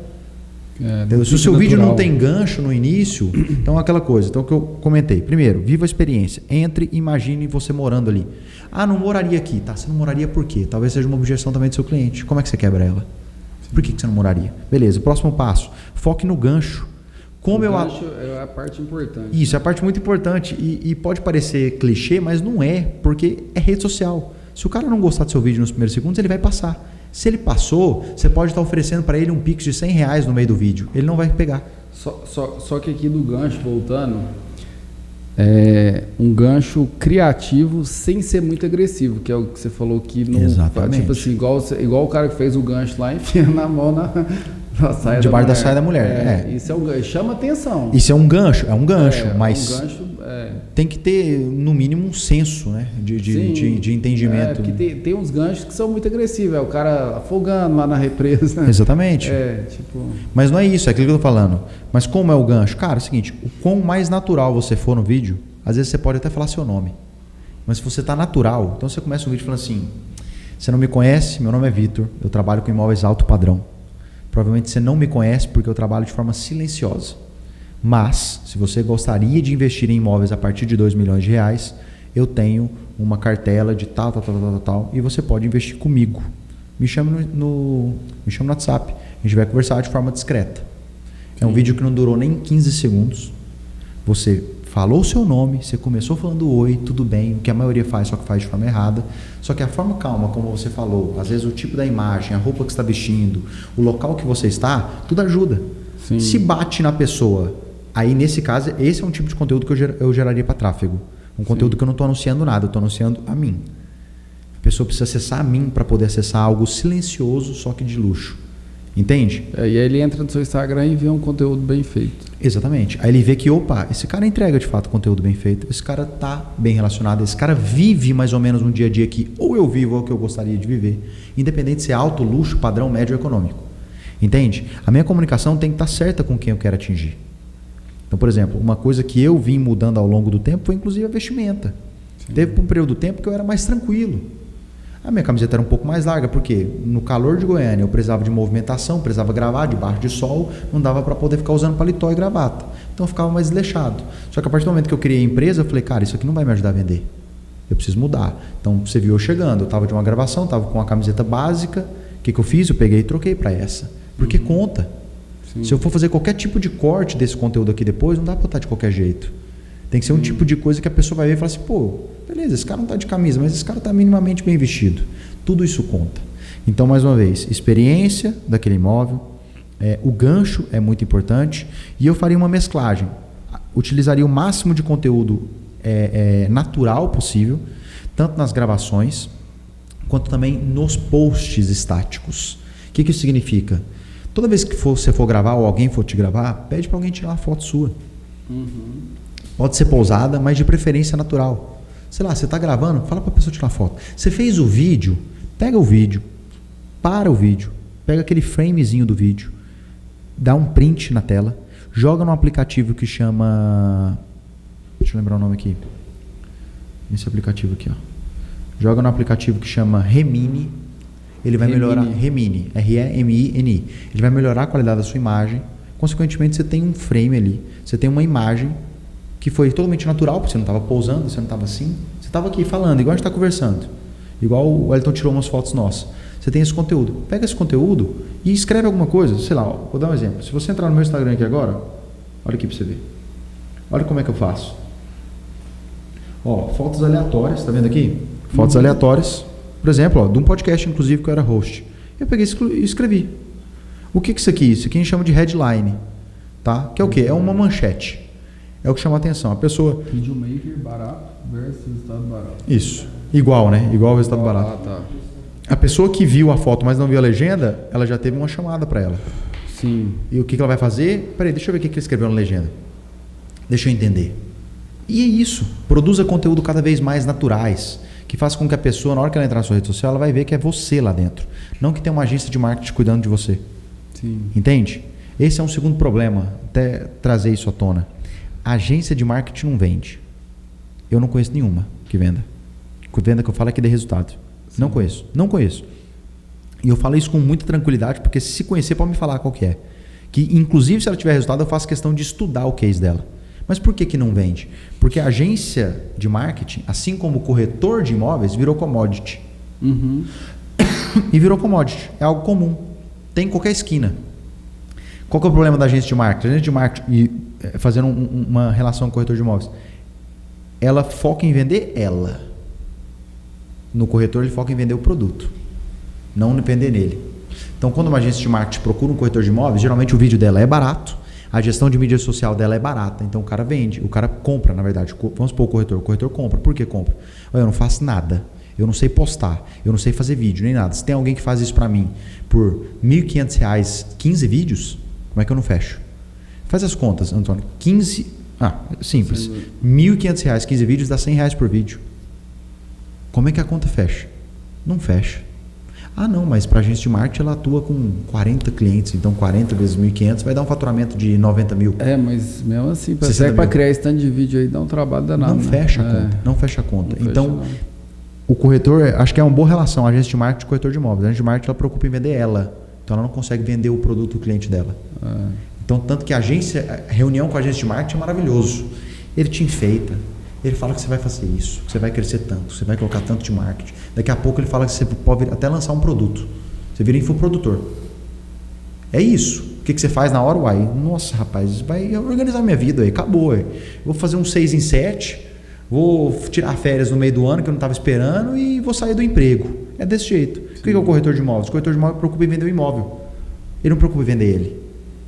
Se o seu vídeo não tem gancho no início, então é aquela coisa. Então, o que eu comentei. Primeiro, viva a experiência. Entre, imagine você morando ali. Ah, não moraria aqui. Tá, você não moraria por quê? Talvez seja uma objeção também do seu cliente. Como é que você quebra ela? Por que você não moraria? Beleza, próximo passo. Foque no gancho. Gancho é a parte importante. Isso, é a parte muito importante. E pode parecer clichê, mas não é, porque é rede social. Se o cara não gostar do seu vídeo nos primeiros segundos, ele vai passar. Se ele passou, você pode estar oferecendo para ele um Pix de R$100 no meio do vídeo. Ele não vai pegar. Só que aqui do gancho, voltando, um gancho criativo sem ser muito agressivo, que é o que você falou que não. Exatamente. Tipo assim, igual o cara que fez o gancho lá, enfiando na mão na saia debaixo da saia da mulher. Isso é um gancho, chama atenção. Isso é um gancho, mas um gancho, tem que ter, no mínimo, um senso, né, de entendimento. Porque tem uns ganchos que são muito agressivos, o cara afogando lá na represa. Exatamente. Tipo... Mas não é isso, é aquilo que eu tô falando. Mas como é o gancho? Cara, é o seguinte, o quão mais natural você for no vídeo, às vezes você pode até falar seu nome. Mas se você tá natural, então você começa um vídeo falando assim, você não me conhece, meu nome é Vitor, eu trabalho com imóveis alto padrão. Provavelmente você não me conhece porque eu trabalho de forma silenciosa. Mas, se você gostaria de investir em imóveis a partir de R$2 milhões, eu tenho uma cartela de tal, e você pode investir comigo. Me chama no WhatsApp. A gente vai conversar de forma discreta. É um vídeo que não durou nem 15 segundos. Você falou o seu nome, você começou falando oi, tudo bem, o que a maioria faz, só que faz de forma errada. Só que a forma calma, como você falou, às vezes o tipo da imagem, a roupa que você está vestindo, o local que você está, tudo ajuda. Sim. Se bate na pessoa, aí nesse caso, esse é um tipo de conteúdo que eu geraria para tráfego. Um conteúdo que eu não estou anunciando nada, eu estou anunciando a mim. A pessoa precisa acessar a mim para poder acessar algo silencioso, só que de luxo. Entende? E aí ele entra no seu Instagram e vê um conteúdo bem feito. Exatamente. Aí ele vê que, opa, esse cara entrega de fato conteúdo bem feito, esse cara tá bem relacionado, esse cara vive mais ou menos um dia a dia que ou eu vivo ou que eu gostaria de viver, independente de ser alto, luxo, padrão, médio ou econômico. Entende? A minha comunicação tem que estar certa com quem eu quero atingir. Então, por exemplo, uma coisa que eu vim mudando ao longo do tempo foi inclusive a vestimenta. Sim. Teve um período do tempo que eu era mais tranquilo. A minha camiseta era um pouco mais larga, porque no calor de Goiânia eu precisava de movimentação, precisava gravar debaixo de sol, não dava para poder ficar usando paletó e gravata. Então eu ficava mais desleixado. Só que a partir do momento que eu criei a empresa, eu falei, cara, isso aqui não vai me ajudar a vender. Eu preciso mudar. Então você viu eu chegando, eu estava de uma gravação, estava com uma camiseta básica. O que eu fiz? Eu peguei e troquei para essa. Porque conta. Sim. Se eu for fazer qualquer tipo de corte desse conteúdo aqui depois, não dá para botar de qualquer jeito. Tem que ser um tipo de coisa que a pessoa vai ver e falar assim, pô, beleza, esse cara não está de camisa, mas esse cara está minimamente bem vestido. Tudo isso conta. Então, mais uma vez, experiência daquele imóvel, o gancho é muito importante e eu faria uma mesclagem. Utilizaria o máximo de conteúdo natural possível, tanto nas gravações, quanto também nos posts estáticos. O que isso significa? Toda vez que você for gravar ou alguém for te gravar, pede para alguém tirar uma foto sua. Pode ser pousada, mas de preferência natural. Sei lá, você está gravando, fala para a pessoa tirar foto. Você fez o vídeo, pega o vídeo, para o vídeo, pega aquele framezinho do vídeo, dá um print na tela, joga num aplicativo que chama... Deixa eu lembrar o nome aqui. Esse aplicativo aqui, ó. Joga no aplicativo que chama Remini. Ele vai melhorar... Remini. R-E-M-I-N-I. Ele vai melhorar a qualidade da sua imagem. Consequentemente, você tem um frame ali. Você tem uma imagem que foi totalmente natural, porque você não estava pousando, você não estava assim. Você estava aqui falando, igual a gente está conversando. Igual o Wellington tirou umas fotos nossas. Você tem esse conteúdo. Pega esse conteúdo e escreve alguma coisa. Sei lá, vou dar um exemplo. Se você entrar no meu Instagram aqui agora, olha aqui para você ver. Olha como é que eu faço. Ó, fotos aleatórias, tá vendo aqui? Fotos aleatórias. Por exemplo, ó, de um podcast, inclusive, que eu era host. Eu peguei e escrevi. O que é isso aqui? Isso aqui a gente chama de headline. Tá? Que é o quê? É uma manchete. É o que chama a atenção. A pessoa... Videomaker barato versus resultado barato. Isso. Igual, né? Igual o resultado barato. Ah, tá. A pessoa que viu a foto, mas não viu a legenda, ela já teve uma chamada para ela. Sim. E o que ela vai fazer? Peraí, deixa eu ver o que ele escreveu na legenda. Deixa eu entender. E é isso. Produza conteúdo cada vez mais naturais, que faça com que a pessoa, na hora que ela entrar na sua rede social, ela vai ver que é você lá dentro. Não que tem uma agência de marketing cuidando de você. Sim. Entende? Esse é um segundo problema, até trazer isso à tona. A agência de marketing não vende. Eu não conheço nenhuma que venda. A venda que eu falo é que dê resultado. Sim. Não conheço. Não conheço. E eu falo isso com muita tranquilidade, porque se conhecer, pode me falar qual que é. Que, inclusive, se ela tiver resultado, eu faço questão de estudar o case dela. Mas por que não vende? Porque a agência de marketing, assim como o corretor de imóveis, virou commodity. Uhum. E virou commodity. É algo comum. Tem em qualquer esquina. Qual que é o problema da agência de marketing? A agência de marketing, fazendo uma relação com o corretor de imóveis, ela foca em vender ela. No corretor, ele foca em vender o produto. Não vender nele. Então, quando uma agência de marketing procura um corretor de imóveis, geralmente o vídeo dela é barato, a gestão de mídia social dela é barata, então o cara vende, o cara compra, na verdade. Vamos supor o corretor compra. Por que compra? Eu não faço nada, eu não sei postar, eu não sei fazer vídeo, nem nada. Se tem alguém que faz isso para mim por R$ 1.500, 15 vídeos, como é que eu não fecho? Faz as contas, Antônio. 15, simples. R$ 1.500, 15 vídeos dá R$100 por vídeo. Como é que a conta fecha? Não fecha. Ah, não, mas para a agência de marketing ela atua com 40 clientes, então 40 vezes 1.500 vai dar um faturamento de 90 mil. Mas mesmo assim, para criar esse tanto de vídeo aí dá um trabalho danado. Não fecha a conta, não fecha a conta. Então, o corretor, acho que é uma boa relação, a agência de marketing e o corretor de imóveis. A agência de marketing ela preocupa em vender ela, então ela não consegue vender o produto do cliente dela. Então, tanto que a reunião com a agência de marketing é maravilhoso. Ele te enfeita, ele fala que você vai fazer isso, que você vai crescer tanto, que você vai colocar tanto de marketing. Daqui a pouco ele fala que você pode até lançar um produto. Você vira infoprodutor. É isso. O que você faz na hora? Uai, nossa, rapaz, vai organizar minha vida aí, acabou. Aí. Vou fazer um 6 em 7, vou tirar férias no meio do ano que eu não estava esperando e vou sair do emprego. É desse jeito. Sim. O que é o corretor de imóveis? O corretor de imóveis preocupa em vender o imóvel. Ele não preocupa em vender ele.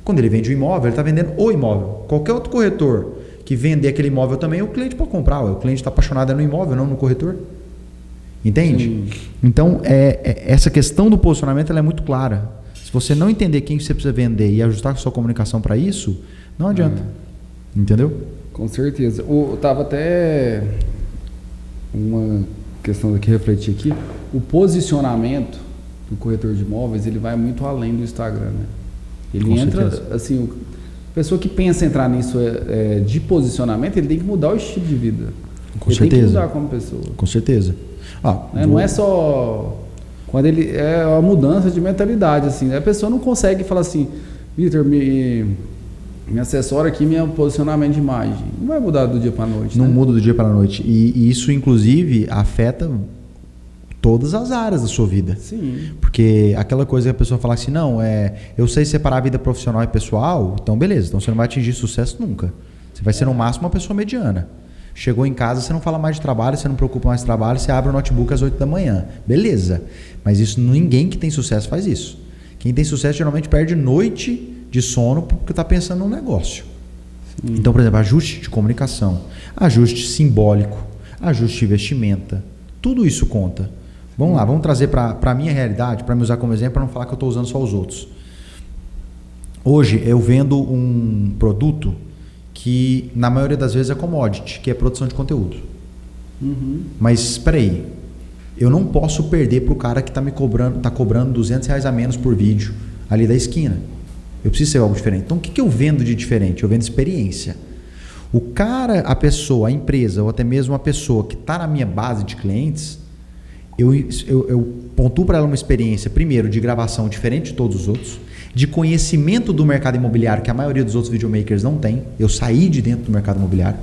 Quando ele vende o imóvel, ele está vendendo o imóvel. Qualquer outro corretor que vender aquele imóvel também, o cliente pode comprar. O cliente está apaixonado no imóvel, não no corretor. Entende? Sim. Então, essa questão do posicionamento ela é muito clara. Se você não entender quem você precisa vender e ajustar a sua comunicação para isso, não adianta. Entendeu? Com certeza. Eu tava até uma questão que refletir aqui. O posicionamento do corretor de imóveis, ele vai muito além do Instagram, né? Ele com entra, certeza. Assim, a pessoa que pensa em entrar nisso de posicionamento, ele tem que mudar o estilo de vida. Com ele certeza. Tem que mudar como pessoa. Com certeza. Não é só... Quando ele é uma mudança de mentalidade, assim. A pessoa não consegue falar assim, Vitor, me assessora aqui meu posicionamento de imagem. Não vai mudar do dia para a noite. Não muda do dia para a noite. E isso, inclusive, afeta todas as áreas da sua vida. Sim. Porque aquela coisa que a pessoa fala assim, não, eu sei separar a vida profissional e pessoal, então beleza, então você não vai atingir sucesso nunca. Você vai ser no máximo uma pessoa mediana. Chegou em casa, você não fala mais de trabalho, você não preocupa mais de trabalho, você abre o notebook às 8 da manhã. Beleza. Mas isso ninguém que tem sucesso faz isso. Quem tem sucesso geralmente perde noite de sono porque está pensando num negócio. Sim. Então, por exemplo, ajuste de comunicação, ajuste simbólico, ajuste de vestimenta, tudo isso conta. Vamos lá, vamos trazer para a minha realidade, para me usar como exemplo, para não falar que eu estou usando só os outros. Hoje eu vendo um produto que na maioria das vezes é commodity, que é produção de conteúdo. Uhum. Mas espera aí, eu não posso perder para o cara que está cobrando R$200 a menos por vídeo ali da esquina. Eu preciso ser algo diferente. Então o que eu vendo de diferente? Eu vendo experiência. O cara, a pessoa, a empresa ou até mesmo a pessoa que está na minha base de clientes, eu pontuo para ela uma experiência, primeiro, de gravação diferente de todos os outros, de conhecimento do mercado imobiliário que a maioria dos outros videomakers não tem. Eu saí de dentro do mercado imobiliário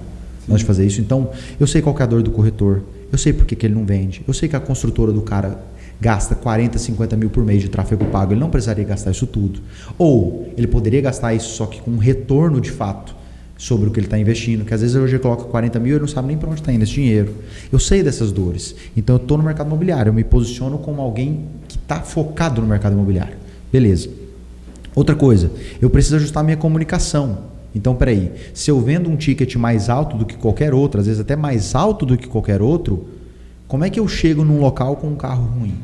antes de fazer isso. Então, eu sei qual que é a dor do corretor, eu sei por que ele não vende, eu sei que a construtora do cara gasta 40, 50 mil por mês de tráfego pago, ele não precisaria gastar isso tudo. Ou ele poderia gastar isso só que com um retorno de fato sobre o que ele está investindo, que às vezes hoje ele coloca 40 mil e não sabe nem para onde está indo esse dinheiro. Eu sei dessas dores. Então, eu estou no mercado imobiliário, eu me posiciono como alguém que está focado no mercado imobiliário. Beleza. Outra coisa, eu preciso ajustar minha comunicação. Então, peraí, se eu vendo um ticket mais alto do que qualquer outro, às vezes até mais alto do que qualquer outro, como é que eu chego num local com um carro ruim?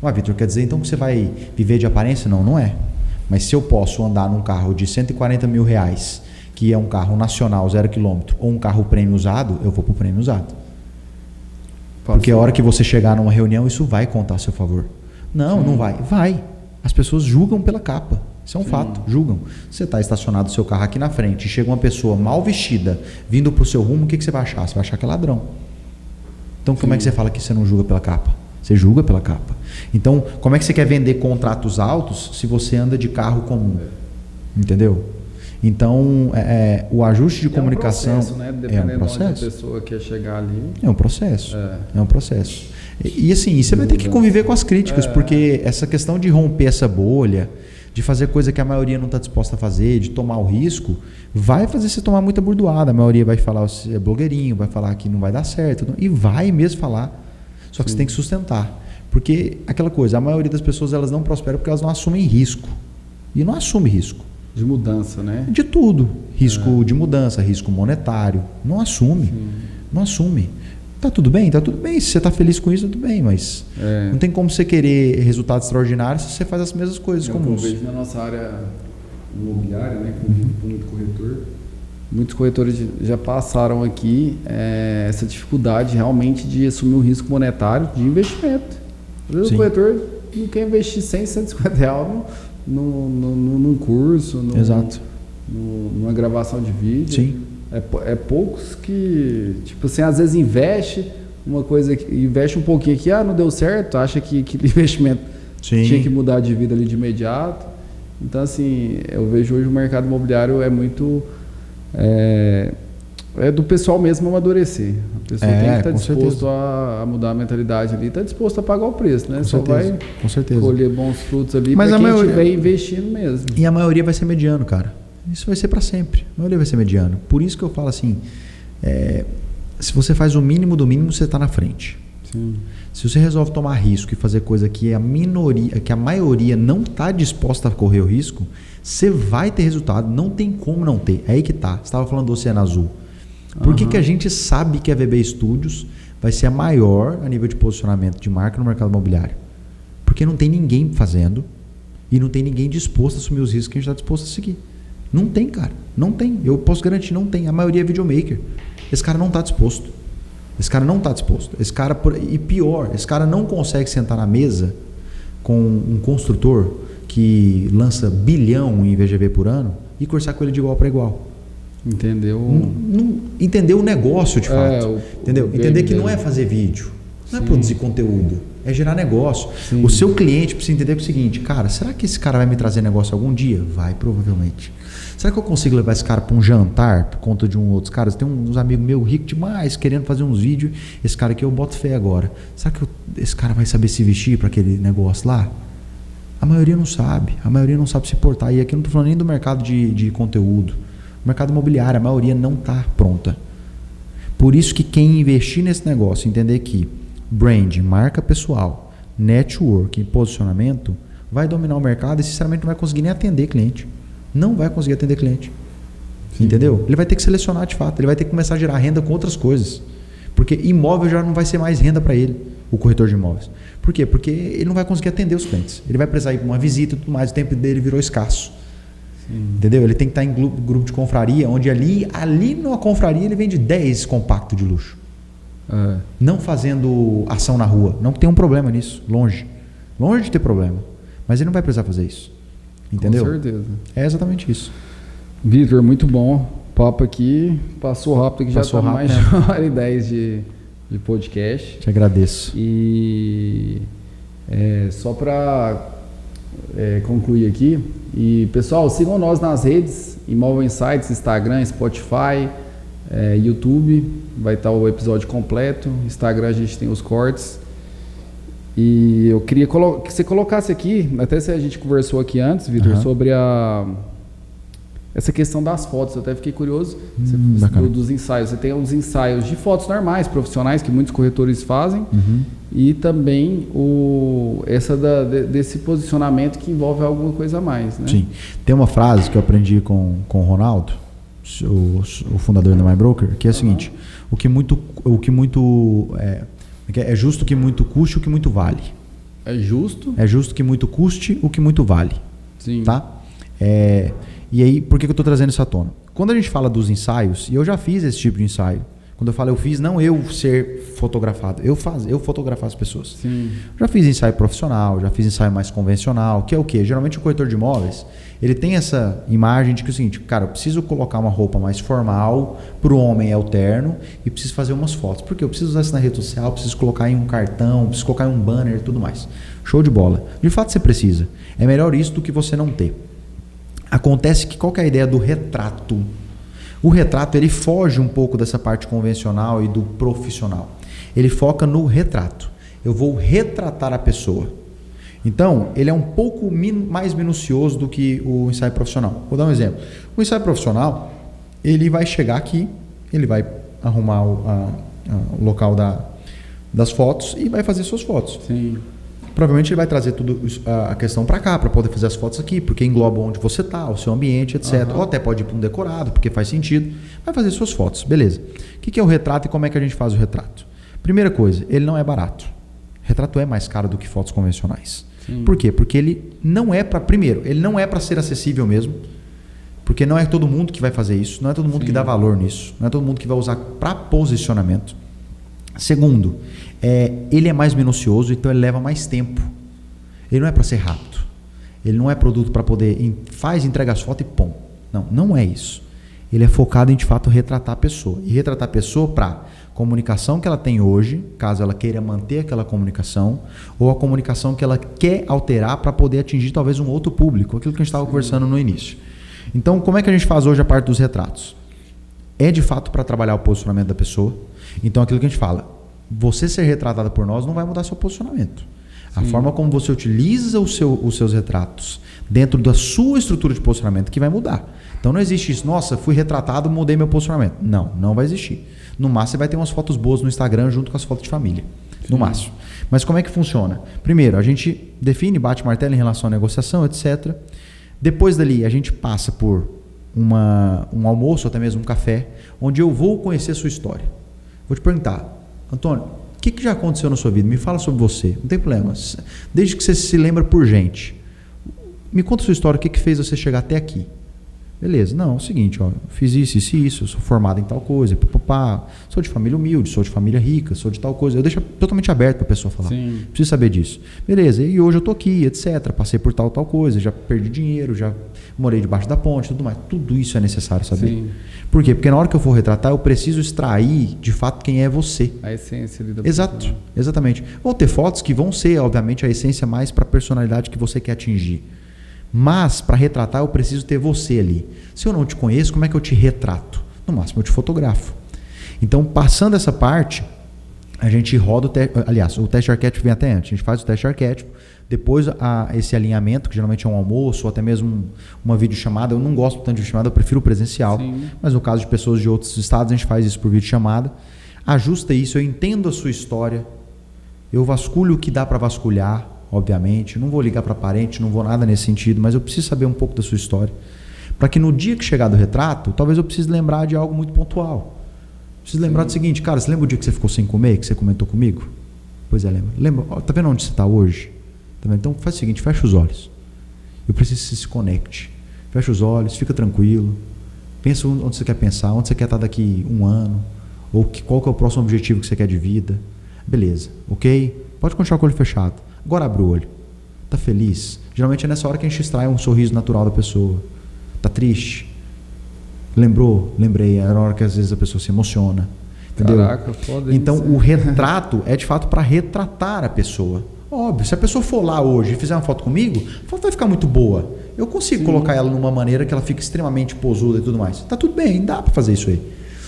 Ué, Vitor, quer dizer então que você vai viver de aparência? Não, não é. Mas se eu posso andar num carro de 140 mil reais, que é um carro nacional 0 km, ou um carro prêmio usado, eu vou para o prêmio usado. Porque a hora que você chegar numa reunião, isso vai contar a seu favor. Não, não vai. Vai. As pessoas julgam pela capa. Isso é um fato. Julgam. Você está estacionado o seu carro aqui na frente e chega uma pessoa mal vestida vindo para o seu rumo, o que você vai achar? Você vai achar que é ladrão. Então, como é que você fala que você não julga pela capa? Você julga pela capa. Então, como é que você quer vender contratos altos se você anda de carro comum? Entendeu? Então, o ajuste de comunicação... É um processo, né? Dependendo de onde a pessoa quer chegar ali... É um processo. É um processo. E assim, você vai ter que conviver com as críticas, porque essa questão de romper essa bolha, de fazer coisa que a maioria não está disposta a fazer, de tomar o risco, vai fazer você tomar muita burdoada. A maioria vai falar que você é blogueirinho, vai falar que não vai dar certo, e vai mesmo falar. Só que você tem que sustentar. Porque aquela coisa, a maioria das pessoas elas não prosperam porque elas não assumem risco. E não assume risco. De mudança, né? De tudo. Risco de mudança, risco monetário. Não assume. Não assume. Tá tudo bem? Tá tudo bem. Se você está feliz com isso, tudo bem. Mas não tem como você querer resultados extraordinários se você faz as mesmas coisas comuns. Eu vejo na nossa área imobiliária, né? Com muito corretor. Muitos corretores já passaram aqui essa dificuldade realmente de assumir um risco monetário de investimento. Às vezes o corretor não quer investir 100, 150 reais num curso, Exato. numa gravação de vídeo. Sim. É poucos que, tipo assim, às vezes investe um pouquinho aqui, não deu certo, acha que investimento tinha que mudar de vida ali de imediato. Então, assim, eu vejo hoje o mercado imobiliário é muito... É do pessoal mesmo amadurecer. A pessoa tem que estar disposto a mudar a mentalidade ali, está disposto a pagar o preço, né? Com Só certeza, vai com certeza. colher bons frutos ali para quem estiver investindo mesmo. E a maioria vai ser mediano, cara. Isso vai ser para sempre. A maioria vai ser mediano. Por isso que eu falo assim, se você faz o mínimo do mínimo, você está na frente. Sim. Se você resolve tomar risco e fazer coisa que a maioria não está disposta a correr o risco, você vai ter resultado. Não tem como não ter. É aí que tá. Você estava falando do Oceano Azul. Por que a gente sabe que a VB Studios vai ser a maior a nível de posicionamento de marca no mercado imobiliário? Porque não tem ninguém fazendo e não tem ninguém disposto a assumir os riscos que a gente está disposto a seguir. Não tem, cara. Não tem. Eu posso garantir, não tem. A maioria é videomaker. Esse cara não está disposto. Esse cara, e pior, esse cara não consegue sentar na mesa com um construtor que lança bilhão em VGV por ano e conversar com ele de igual para igual. Entender o negócio de fato. Entendeu? Entender que não é fazer vídeo, não é produzir conteúdo, é gerar negócio. Sim. O seu cliente precisa entender o seguinte, cara, será que esse cara vai me trazer negócio algum dia? Vai, provavelmente. Será que eu consigo levar esse cara para um jantar por conta de outros caras? Tem uns amigos meus ricos demais querendo fazer uns vídeos. Esse cara aqui eu boto fé agora. Será que esse cara vai saber se vestir para aquele negócio lá? A maioria não sabe. A maioria não sabe se portar. E aqui eu não estou falando nem do mercado de conteúdo. O mercado imobiliário, a maioria não está pronta. Por isso que quem investir nesse negócio, entender que brand, marca pessoal, network e posicionamento, vai dominar o mercado e sinceramente não vai conseguir nem atender cliente. Não vai conseguir atender cliente. Sim. Entendeu? Ele vai ter que selecionar de fato. Ele vai ter que começar a gerar renda com outras coisas. Porque imóvel já não vai ser mais renda para ele, o corretor de imóveis. Por quê? Porque ele não vai conseguir atender os clientes. Ele vai precisar ir para uma visita e tudo mais. O tempo dele virou escasso. Entendeu? Ele tem que estar em grupo de confraria, onde ali numa confraria ele vende 10 compactos de luxo. Não fazendo ação na rua. Não tem um problema nisso. Longe de ter problema. Mas ele não vai precisar fazer isso. Entendeu? Com certeza. É exatamente isso. Vitor, muito bom. O papo aqui passou rápido, que já está mais de 1h10 de podcast. Te agradeço. E só para concluir aqui. E pessoal, sigam nós nas redes, Imóvel Insights, Instagram, Spotify, YouTube, vai estar o episódio completo. Instagram a gente tem os cortes. E eu queria que você colocasse aqui, até se a gente conversou aqui antes, Vitor, sobre essa questão das fotos. Eu até fiquei curioso dos ensaios. Você tem os ensaios de fotos normais, profissionais, que muitos corretores fazem, e também desse posicionamento que envolve alguma coisa a mais, né? Sim. Tem uma frase que eu aprendi com o Ronaldo, o fundador da MyBroker, que é a seguinte: é justo que muito custe o que muito vale. É justo? É justo que muito custe o que muito vale. Sim. Tá? E aí, por que eu estou trazendo isso à tona? Quando a gente fala dos ensaios, e eu já fiz esse tipo de ensaio. Quando eu falo eu fiz, não eu ser fotografado, eu fotografar as pessoas. Sim. Já fiz ensaio profissional, já fiz ensaio mais convencional, que é o quê? Geralmente o corretor de imóveis, ele tem essa imagem de que é o seguinte, cara, eu preciso colocar uma roupa mais formal, para o homem é o terno, e preciso fazer umas fotos. Porque eu preciso usar isso na rede social, preciso colocar em um cartão, preciso colocar em um banner e tudo mais. Show de bola. De fato você precisa. É melhor isso do que você não ter. Acontece que qual que é a ideia do retrato? O retrato ele foge um pouco dessa parte convencional e do profissional. Ele foca no retrato. Eu vou retratar a pessoa. Então, ele é um pouco mais minucioso do que o ensaio profissional. Vou dar um exemplo. O ensaio profissional, ele vai chegar aqui, ele vai arrumar o local das fotos e vai fazer suas fotos. Sim. Provavelmente ele vai trazer tudo a questão para cá, para poder fazer as fotos aqui, porque engloba onde você está, o seu ambiente, etc. Ou até pode ir para um decorado, porque faz sentido. Vai fazer suas fotos, beleza. O que é o retrato e como é que a gente faz o retrato? Primeira coisa, ele não é barato. Retrato é mais caro do que fotos convencionais. Sim. Por quê? Porque ele não é para... Primeiro, ele não é para ser acessível mesmo, porque não é todo mundo que vai fazer isso, não é todo mundo que dá valor nisso, não é todo mundo que vai usar para posicionamento. Segundo, ele é mais minucioso, então ele leva mais tempo. Ele não é para ser rápido. Ele não é produto para poder... entrega as fotos e pum. Não é isso. Ele é focado em, de fato, retratar a pessoa. E retratar a pessoa para comunicação que ela tem hoje, caso ela queira manter aquela comunicação, ou a comunicação que ela quer alterar para poder atingir talvez um outro público, aquilo que a gente estava conversando no início. Então, como é que a gente faz hoje a parte dos retratos? É de fato para trabalhar o posicionamento da pessoa. Então, aquilo que a gente fala, você ser retratada por nós não vai mudar seu posicionamento. A forma como você utiliza os seus retratos dentro da sua estrutura de posicionamento que vai mudar. Então não existe isso, nossa, fui retratado, mudei meu posicionamento. Não, não vai existir. No máximo você vai ter umas fotos boas no Instagram junto com as fotos de família. No máximo. Mas como é que funciona? Primeiro, a gente define, bate martelo em relação à negociação, etc. Depois dali, a gente passa por um almoço, até mesmo um café, onde eu vou conhecer a sua história. Vou te perguntar, Antônio, o que já aconteceu na sua vida? Me fala sobre você. Não tem problema. Desde que você se lembra por gente. Me conta a sua história, o que fez você chegar até aqui? Beleza. Não, é o seguinte, ó, fiz isso, eu sou formado em tal coisa, papapá, sou de família humilde, sou de família rica, sou de tal coisa. Eu deixo totalmente aberto para a pessoa falar. Sim. Preciso saber disso. Beleza, e hoje eu tô aqui, etc. Passei por tal coisa, já perdi dinheiro, já morei debaixo da ponte, tudo mais. Tudo isso é necessário saber. Sim. Por quê? Porque na hora que eu for retratar, eu preciso extrair, de fato, quem é você. A essência ali da Exato, pessoa. exatamente. Vão ter fotos que vão ser, obviamente, a essência mais para a personalidade que você quer atingir. Mas, para retratar, eu preciso ter você ali. Se eu não te conheço, como é que eu te retrato? No máximo, eu te fotografo. Então, passando essa parte, a gente roda o teste. Aliás, o teste arquétipo vem até antes. A gente faz o teste arquétipo. Depois, esse alinhamento, que geralmente é um almoço, ou até mesmo uma videochamada. Eu não gosto tanto de videochamada, eu prefiro o presencial. Sim. Mas no caso de pessoas de outros estados, a gente faz isso por videochamada. Ajusta isso, eu entendo a sua história. Eu vasculho o que dá para vasculhar. Obviamente, não vou ligar para parente, não vou nada nesse sentido, mas eu preciso saber um pouco da sua história. Para que no dia que chegar do retrato, talvez eu precise lembrar de algo muito pontual. Preciso lembrar do seguinte, cara, você lembra o dia que você ficou sem comer, que você comentou comigo? Pois é, lembra. Lembra, tá vendo onde você está hoje? Tá vendo? Então faz o seguinte, fecha os olhos. Eu preciso que você se conecte. Fecha os olhos, fica tranquilo. Pensa onde você quer pensar, onde você quer estar daqui um ano, ou qual que é o próximo objetivo que você quer de vida. Beleza, ok? Pode continuar com o olho fechado. Agora abre o olho. Tá feliz? Geralmente é nessa hora que a gente extrai um sorriso natural da pessoa. Tá triste? Lembrou? Lembrei. É a hora que às vezes a pessoa se emociona. Entendeu? Caraca, foda então isso. O retrato é de fato para retratar a pessoa. Óbvio, se a pessoa for lá hoje e fizer uma foto comigo, a foto vai ficar muito boa. Eu consigo colocar ela numa maneira que ela fique extremamente posuda e tudo mais. Tá tudo bem, dá para fazer isso aí.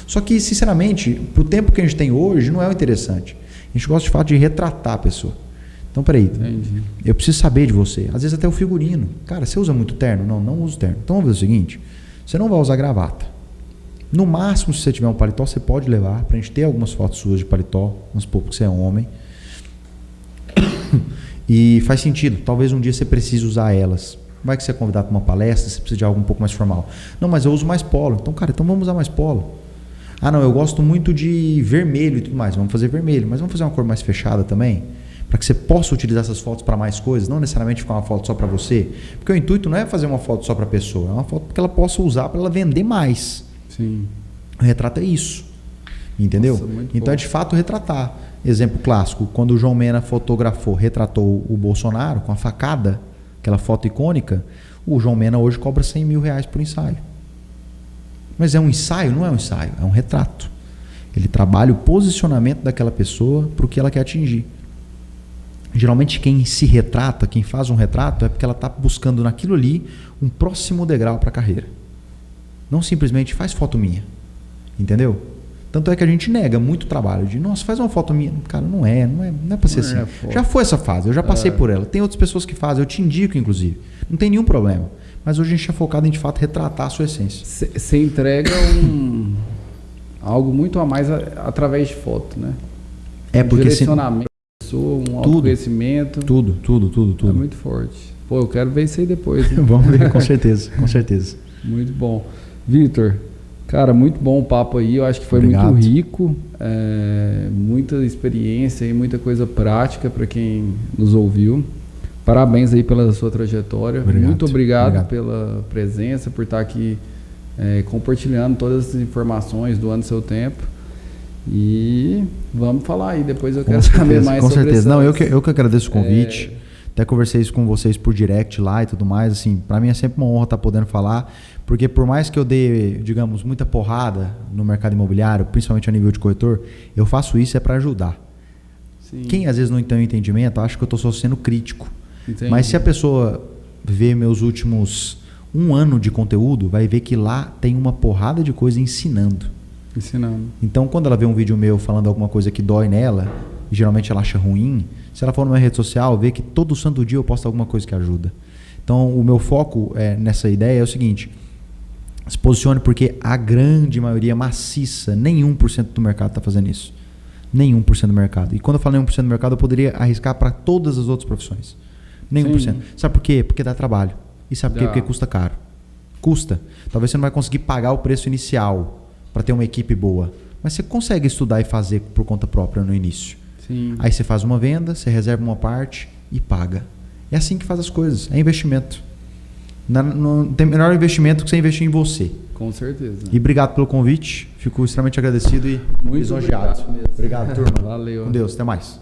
Só que, sinceramente, pro tempo que a gente tem hoje, não é o interessante. A gente gosta de fato de retratar a pessoa. Então, peraí, Entendi. eu preciso saber de você. Às vezes até o figurino. Cara, você usa muito terno? Não, não uso terno. Então vamos fazer o seguinte, você não vai usar gravata. No máximo, se você tiver um paletó, você pode levar, pra gente ter algumas fotos suas de paletó, vamos supor que você é um homem. E faz sentido, talvez um dia você precise usar elas. Vai que você é convidado para uma palestra, você precisa de algo um pouco mais formal. Não, mas eu uso mais polo. Então, cara, então vamos usar mais polo. Ah, não, eu gosto muito de vermelho e tudo mais. Vamos fazer vermelho, mas vamos fazer uma cor mais fechada também, para que você possa utilizar essas fotos para mais coisas, não necessariamente ficar uma foto só para você. Porque o intuito não é fazer uma foto só para a pessoa, é uma foto que ela possa usar para ela vender mais. Sim. O retrato é isso. Entendeu? Nossa, muito então bom. é de fato retratar. Exemplo clássico, quando o João Mena retratou o Bolsonaro com a facada, aquela foto icônica, o João Mena hoje cobra 100 mil reais por ensaio. Mas é um ensaio? Não é um ensaio, é um retrato. Ele trabalha o posicionamento daquela pessoa para o que ela quer atingir. Geralmente quem se retrata, quem faz um retrato, é porque ela está buscando naquilo ali um próximo degrau para a carreira. Não simplesmente faz foto minha. Entendeu? Tanto é que a gente nega muito trabalho de, nossa, faz uma foto minha. Cara, não é para ser assim. Já foi essa fase, eu já passei por ela. Tem outras pessoas que fazem, eu te indico inclusive. Não tem nenhum problema. Mas hoje a gente é focado em de fato retratar a sua essência. Você entrega algo muito a mais através de foto, né? É porque direcionamento, um autoconhecimento. Tudo. É muito forte. Pô, eu quero ver isso aí depois. Né? Vamos ver, com certeza, com certeza. Muito bom. Vitor, cara, muito bom o papo aí. Eu acho que foi Obrigado. muito rico. Muita experiência e muita coisa prática para quem nos ouviu. Parabéns aí pela sua trajetória. Muito obrigado pela presença, por estar aqui compartilhando todas as informações, doando seu tempo. E vamos falar aí, depois eu quero saber mais com sobre certeza. isso. Não, eu que agradeço o convite. Até conversei isso com vocês por direct lá e tudo mais. Assim, para mim é sempre uma honra estar podendo falar, porque por mais que eu dê, digamos, muita porrada no mercado imobiliário, principalmente a nível de corretor, eu faço isso para ajudar. Sim. Quem às vezes não tem um entendimento, acha que eu estou só sendo crítico. Entendi. Mas se a pessoa ver meus últimos 1 ano de conteúdo, vai ver que lá tem uma porrada de coisa ensinando. Então, quando ela vê um vídeo meu falando alguma coisa que dói nela, e geralmente ela acha ruim, se ela for numa rede social, vê que todo santo dia eu posto alguma coisa que ajuda. Então, o meu foco nessa ideia é o seguinte: se posicione, porque a grande maioria maciça, nem 1% do mercado está fazendo isso. Nem 1% do mercado. E quando eu falo nem 1% do mercado, eu poderia arriscar para todas as outras profissões. Nem 1%. Sabe por quê? Porque dá trabalho. E sabe por quê? Porque custa caro. Custa. Talvez você não vai conseguir pagar o preço inicial para ter uma equipe boa. Mas você consegue estudar e fazer por conta própria no início. Sim. Aí você faz uma venda, você reserva uma parte e paga. É assim que faz as coisas. É investimento. Não tem menor investimento que você investir em você. Com certeza. E obrigado pelo convite. Fico extremamente agradecido e lisonjeado. Obrigado, turma. Valeu. Com Deus. Até mais.